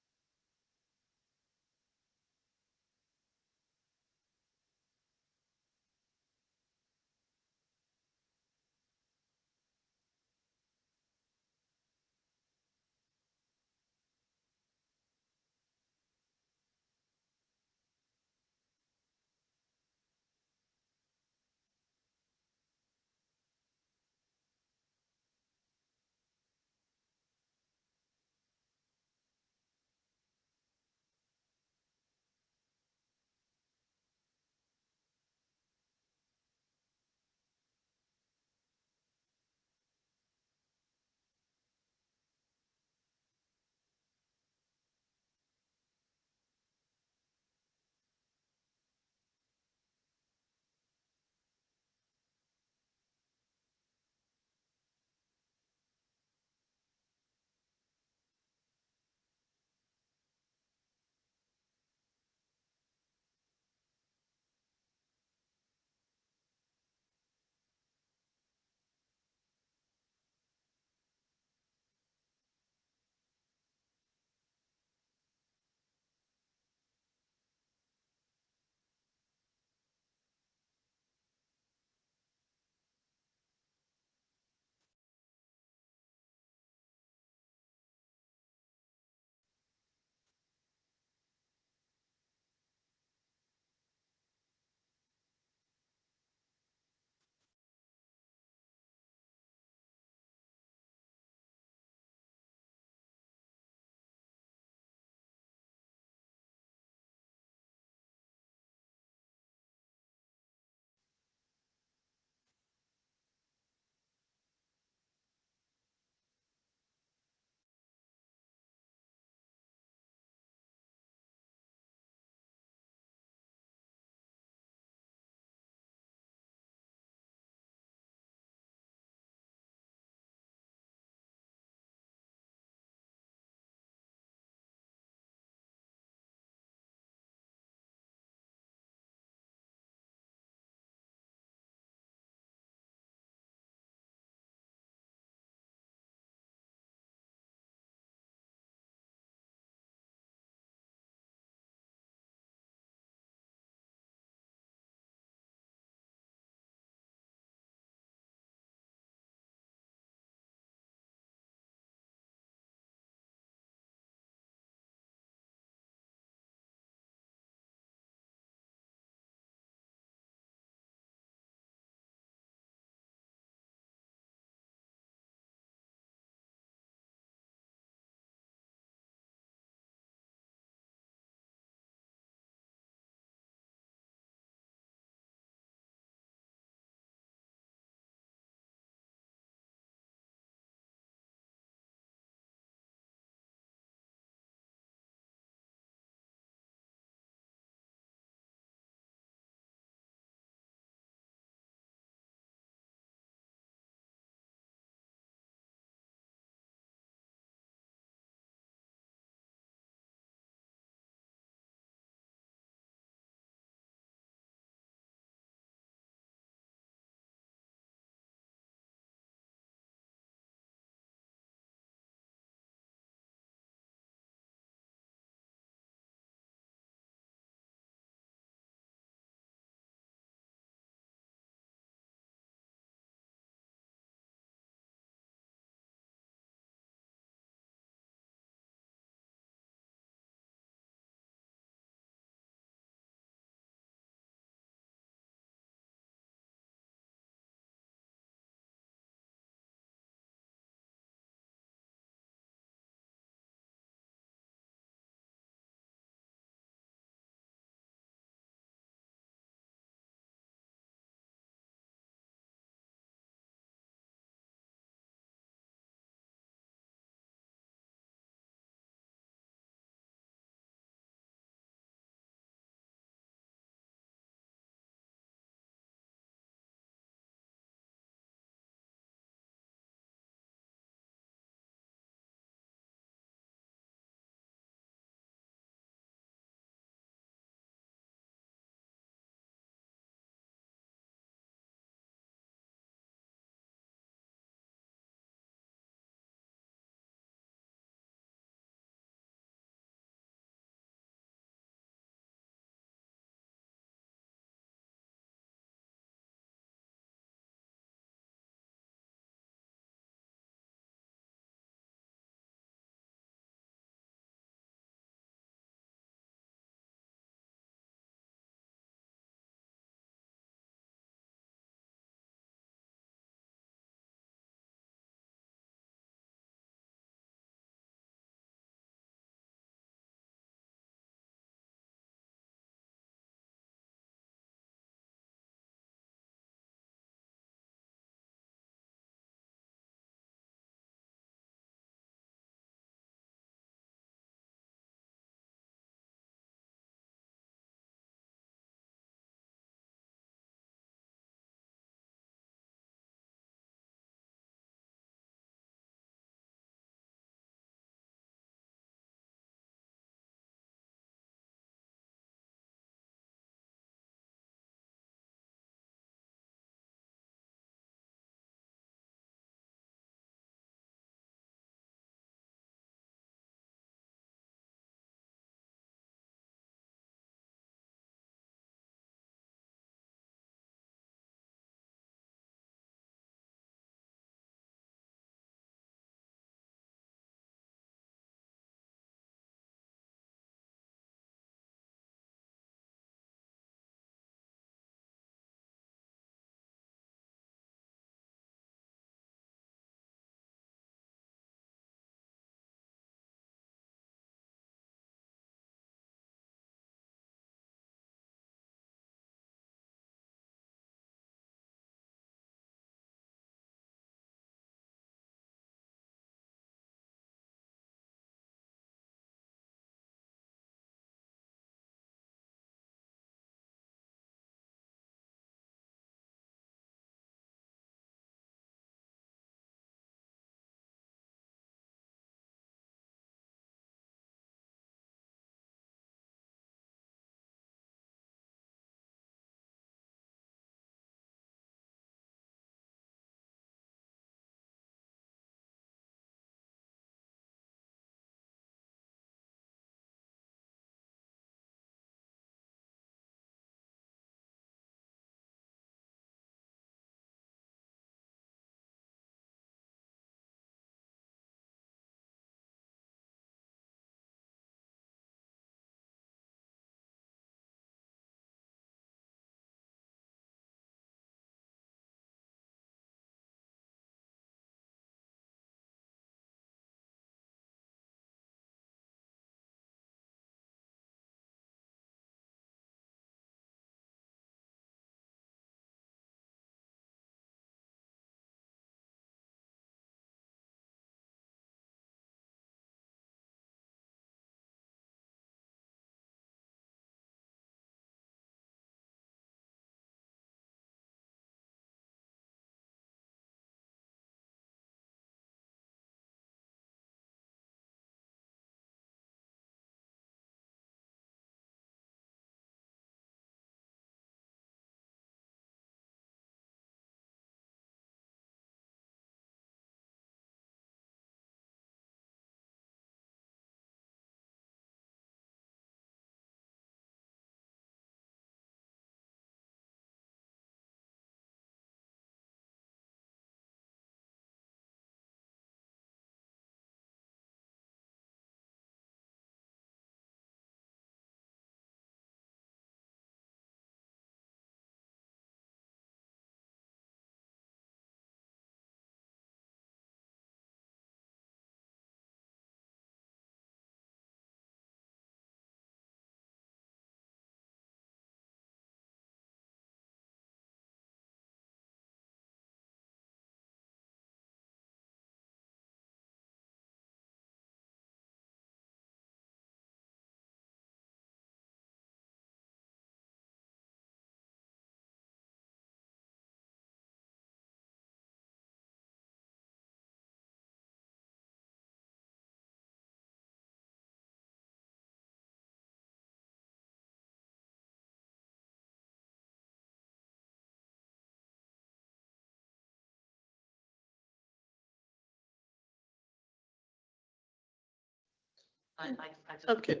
Okay.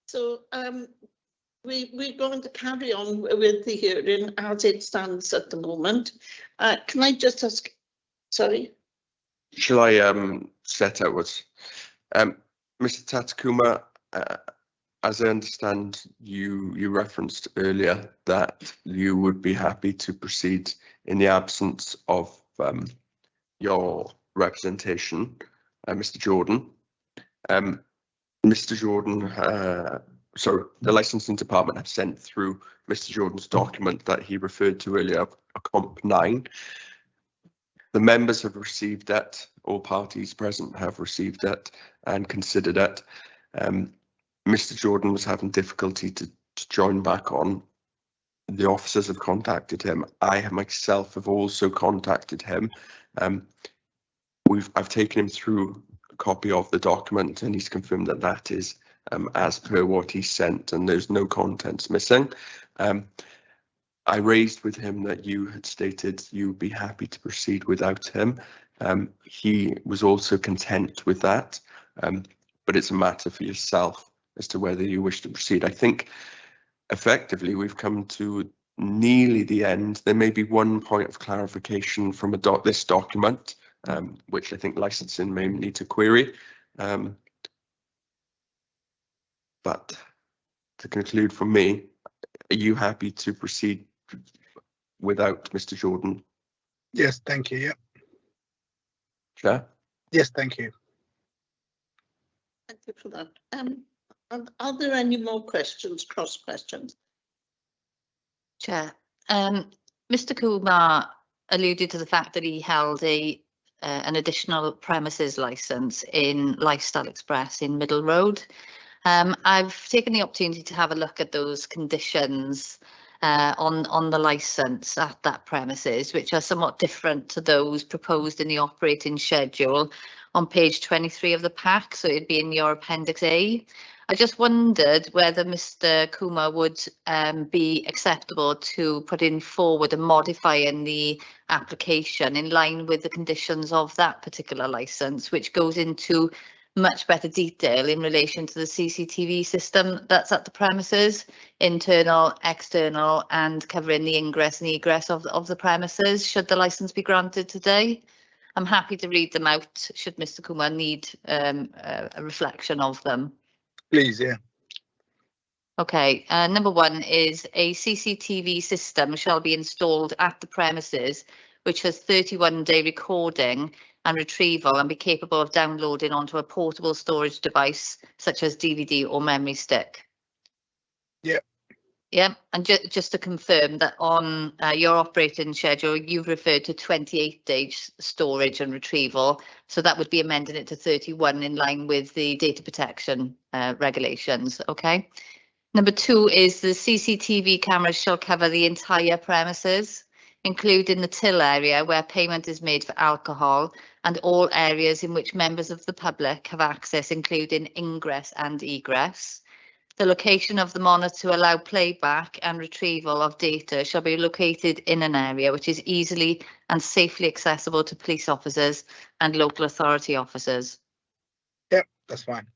So we're going to carry on with the hearing as it stands at the moment. Can I just ask, sorry? Shall I set out what's Mr. Tatakuma, as I understand, you referenced earlier that you would be happy to proceed in the absence of your representation, Mr. Jordan. Mr. Jordan, sorry, the licensing department have sent through Mr. Jordan's document that he referred to earlier, a Comp 9. The members have received that, all parties present have received it and considered it. Mr. Jordan was having difficulty to join back on. The officers have contacted him. I myself have also contacted him. I've taken him through a copy of the document and he's confirmed that that is as per what he sent and there's no contents missing. I raised with him that you had stated you would be happy to proceed without him. He was also content with that, but it's a matter for yourself as to whether you wish to proceed. I think effectively we've come to nearly the end. There may be one point of clarification from this document, which I think licensing may need to query. But to conclude from me, are you happy to proceed without Mr. Jordan? Yes, thank you. Yeah. Chair? Yes, thank you. Thank you for that. Are there any more questions, cross questions? Chair, Mr. Kumar alluded to the fact that he held an additional premises licence in Lifestyle Express in Middle Road. I've taken the opportunity to have a look at those conditions on the licence at that premises, which are somewhat different to those proposed in the operating schedule on page 23 of the pack, so it'd be in your Appendix A. I just wondered whether Mr. Kumar would be acceptable to put in forward a modifying the application in line with the conditions of that particular licence, which goes into much better detail in relation to the CCTV system that's at the premises, internal, external, and covering the ingress and egress of the premises, should the licence be granted today. I'm happy to read them out should Mr. Kumar need a reflection of them. Please, yeah. Okay, number one is a CCTV system shall be installed at the premises which has 31-day recording and retrieval and be capable of downloading onto a portable storage device such as DVD or memory stick. Yeah. Yeah, and just to confirm that on your operating schedule, you've referred to 28 days storage and retrieval, so that would be amending it to 31 in line with the data protection regulations. Okay. Number two is the CCTV cameras shall cover the entire premises, including the till area where payment is made for alcohol and all areas in which members of the public have access, including ingress and egress. The location of the monitor to allow playback and retrieval of data shall be located in an area which is easily and safely accessible to police officers and local authority officers. Yep, that's fine.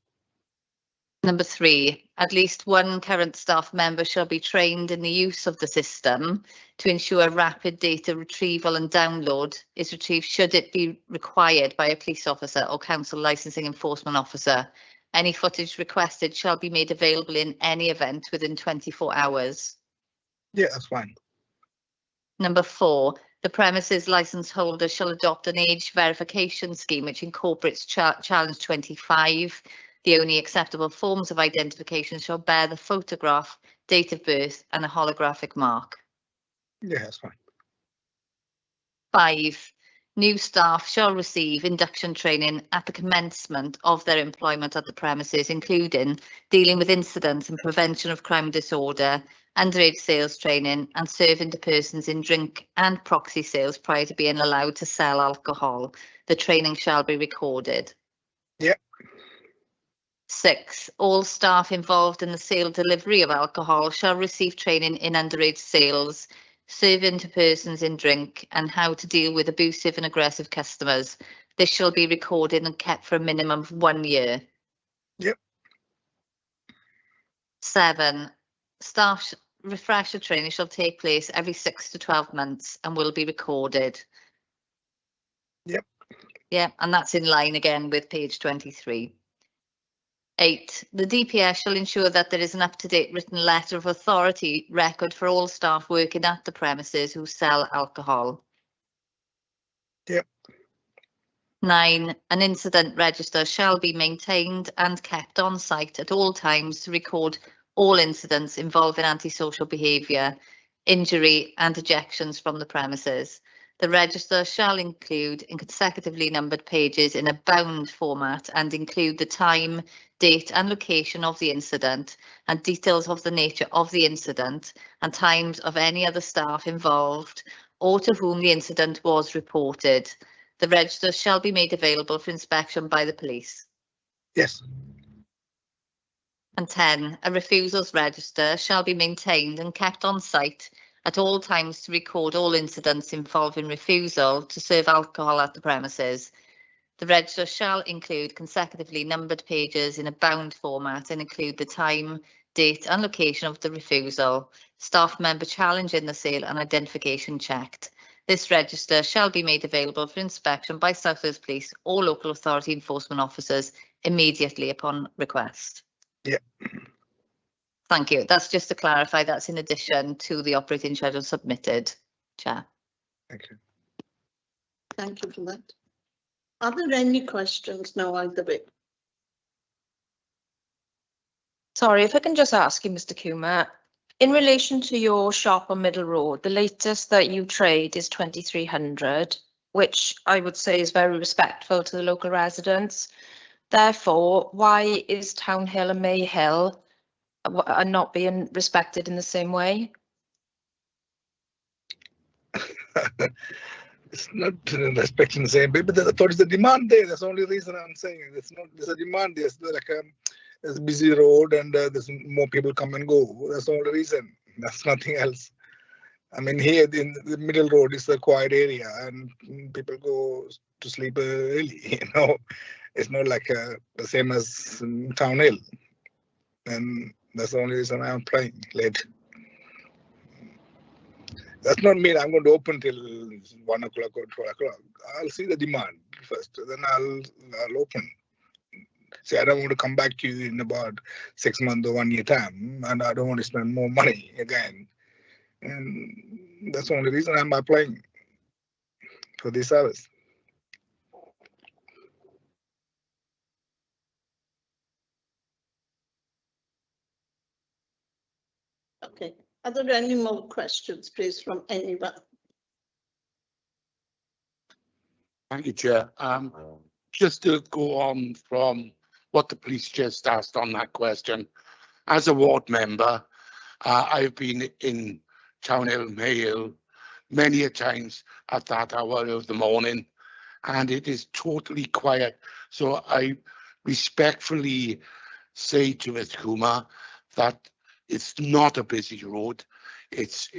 Number three, at least one current staff member shall be trained in the use of the system to ensure rapid data retrieval and download is retrieved should it be required by a police officer or council licensing enforcement officer. Any footage requested shall be made available in any event within 24 hours. Yeah, that's fine. Number four, the premises licence holder shall adopt an age verification scheme which incorporates Challenge 25. The only acceptable forms of identification shall bear the photograph, date of birth and a holographic mark. Yeah, that's fine. 5. New staff shall receive induction training at the commencement of their employment at the premises, including dealing with incidents and prevention of crime and disorder, underage sales training and serving to persons in drink and proxy sales prior to being allowed to sell alcohol. The training shall be recorded. Yeah. 6. All staff involved in the sale and delivery of alcohol shall receive training in underage sales, serving to persons in drink, and how to deal with abusive and aggressive customers. This shall be recorded and kept for a minimum of 1 year. Yep. 7, staff refresher training shall take place every 6 to 12 months and will be recorded. Yep. Yeah, and that's in line again with page 23. 8, the DPS shall ensure that there is an up-to-date written letter of authority record for all staff working at the premises who sell alcohol. Yep. 9, an incident register shall be maintained and kept on site at all times to record all incidents involving antisocial behaviour, injury and ejections from the premises. The register shall include in consecutively numbered pages in a bound format and include the time, date and location of the incident and details of the nature of the incident and times of any other staff involved or to whom the incident was reported. The register shall be made available for inspection by the police. Yes. And 10, a refusals register shall be maintained and kept on site at all times to record all incidents involving refusal to serve alcohol at the premises. The register shall include consecutively numbered pages in a bound format and include the time, date and location of the refusal, staff member challenging the sale and identification checked. This register shall be made available for inspection by South Wales Police or local authority enforcement officers immediately upon request. Yeah. Thank you. That's just to clarify, that's in addition to the operating schedule submitted, Chair. Thank you. Thank you for that. Are there any questions now either way? Sorry, if I can just ask you, Mr. Coomer, in relation to your shop on Middle Road, the latest that you trade is 2300, which I would say is very respectful to the local residents. Therefore, why is Townhill and Mayhill are not being respected in the same way? It's not respecting the same way, but I thought it's the demand there. That's the only reason I'm saying it. It's not, there's a demand there. It's like there's a busy road and there's more people come and go. That's the only reason. That's nothing else. I mean, here in the middle road is a quiet area and people go to sleep early, you know. It's not like the same as Townhill. And that's the only reason I'm playing late. That's not mean I'm going to open till 1 o'clock or 12 o'clock. I'll see the demand first, then I'll open. See, I don't want to come back to you in about 6 months or 1 year time, and I don't want to spend more money again. And that's the only reason I'm applying for this service. Okay. Are there any more questions, please, from anyone? Thank you, Chair. Just to go on from what the police just asked on that question, as a ward member, I've been in Townhill, Mayhill many a times at that hour of the morning, and it is totally quiet. So I respectfully say to Mr. Kumar that it's not a busy road. It's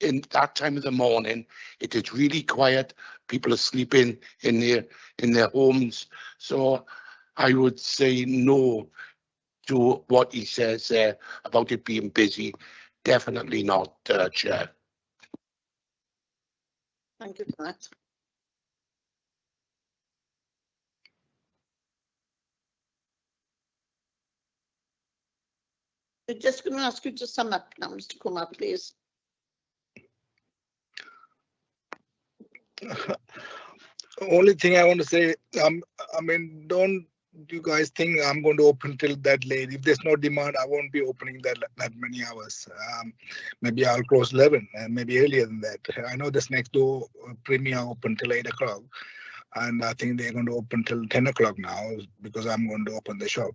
in that time of the morning. It is really quiet. People are sleeping in their homes. So I would say no to what he says there about it being busy. Definitely not, Chair. Thank you for that. I'm just going to ask you to sum up now, Mr. Kumar, please. Only thing I want to say, I mean, don't you guys think I'm going to open till that late? If there's no demand, I won't be opening that many hours. Maybe I'll close 11 and maybe earlier than that. I know this next door Premier open till 8 o'clock. And I think they're going to open till 10 o'clock now because I'm going to open the shop.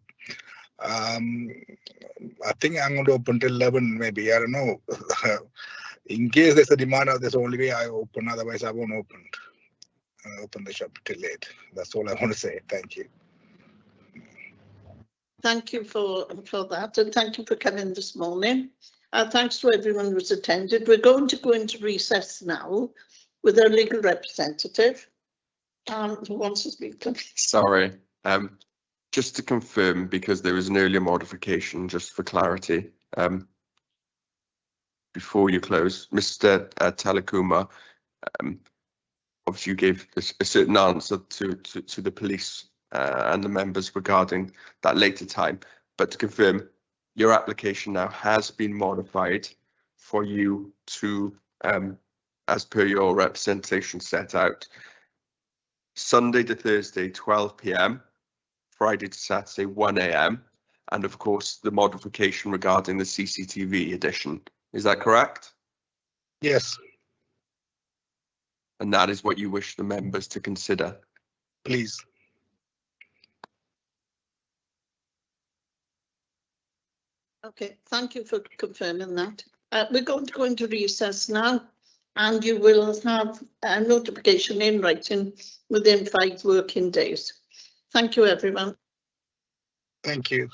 I think I'm going to open till 11 maybe, I don't know. In case there's a demand, that's the only way I open, otherwise I won't open the shop till late. That's all I want to say. Thank you. Thank you for that, and thank you for coming this morning. Thanks to everyone who's attended. We're going to go into recess now with our legal representative. Who wants to speak? Sorry. just to confirm, because there was an earlier modification, just for clarity, before you close, Mr. Talakuma, obviously you gave a certain answer to the police and the members regarding that later time, but to confirm, your application now has been modified for you to, as per your representation set out, Sunday to Thursday 12 p.m, Friday to Saturday 1 a.m, and of course the modification regarding the CCTV addition. Is that correct? Yes, And that is what you wish the members to consider? please. Okay, thank you for confirming that. We're going to go into recess now, and you will have a notification in writing within 5 working days. Thank you, everyone. Thank you.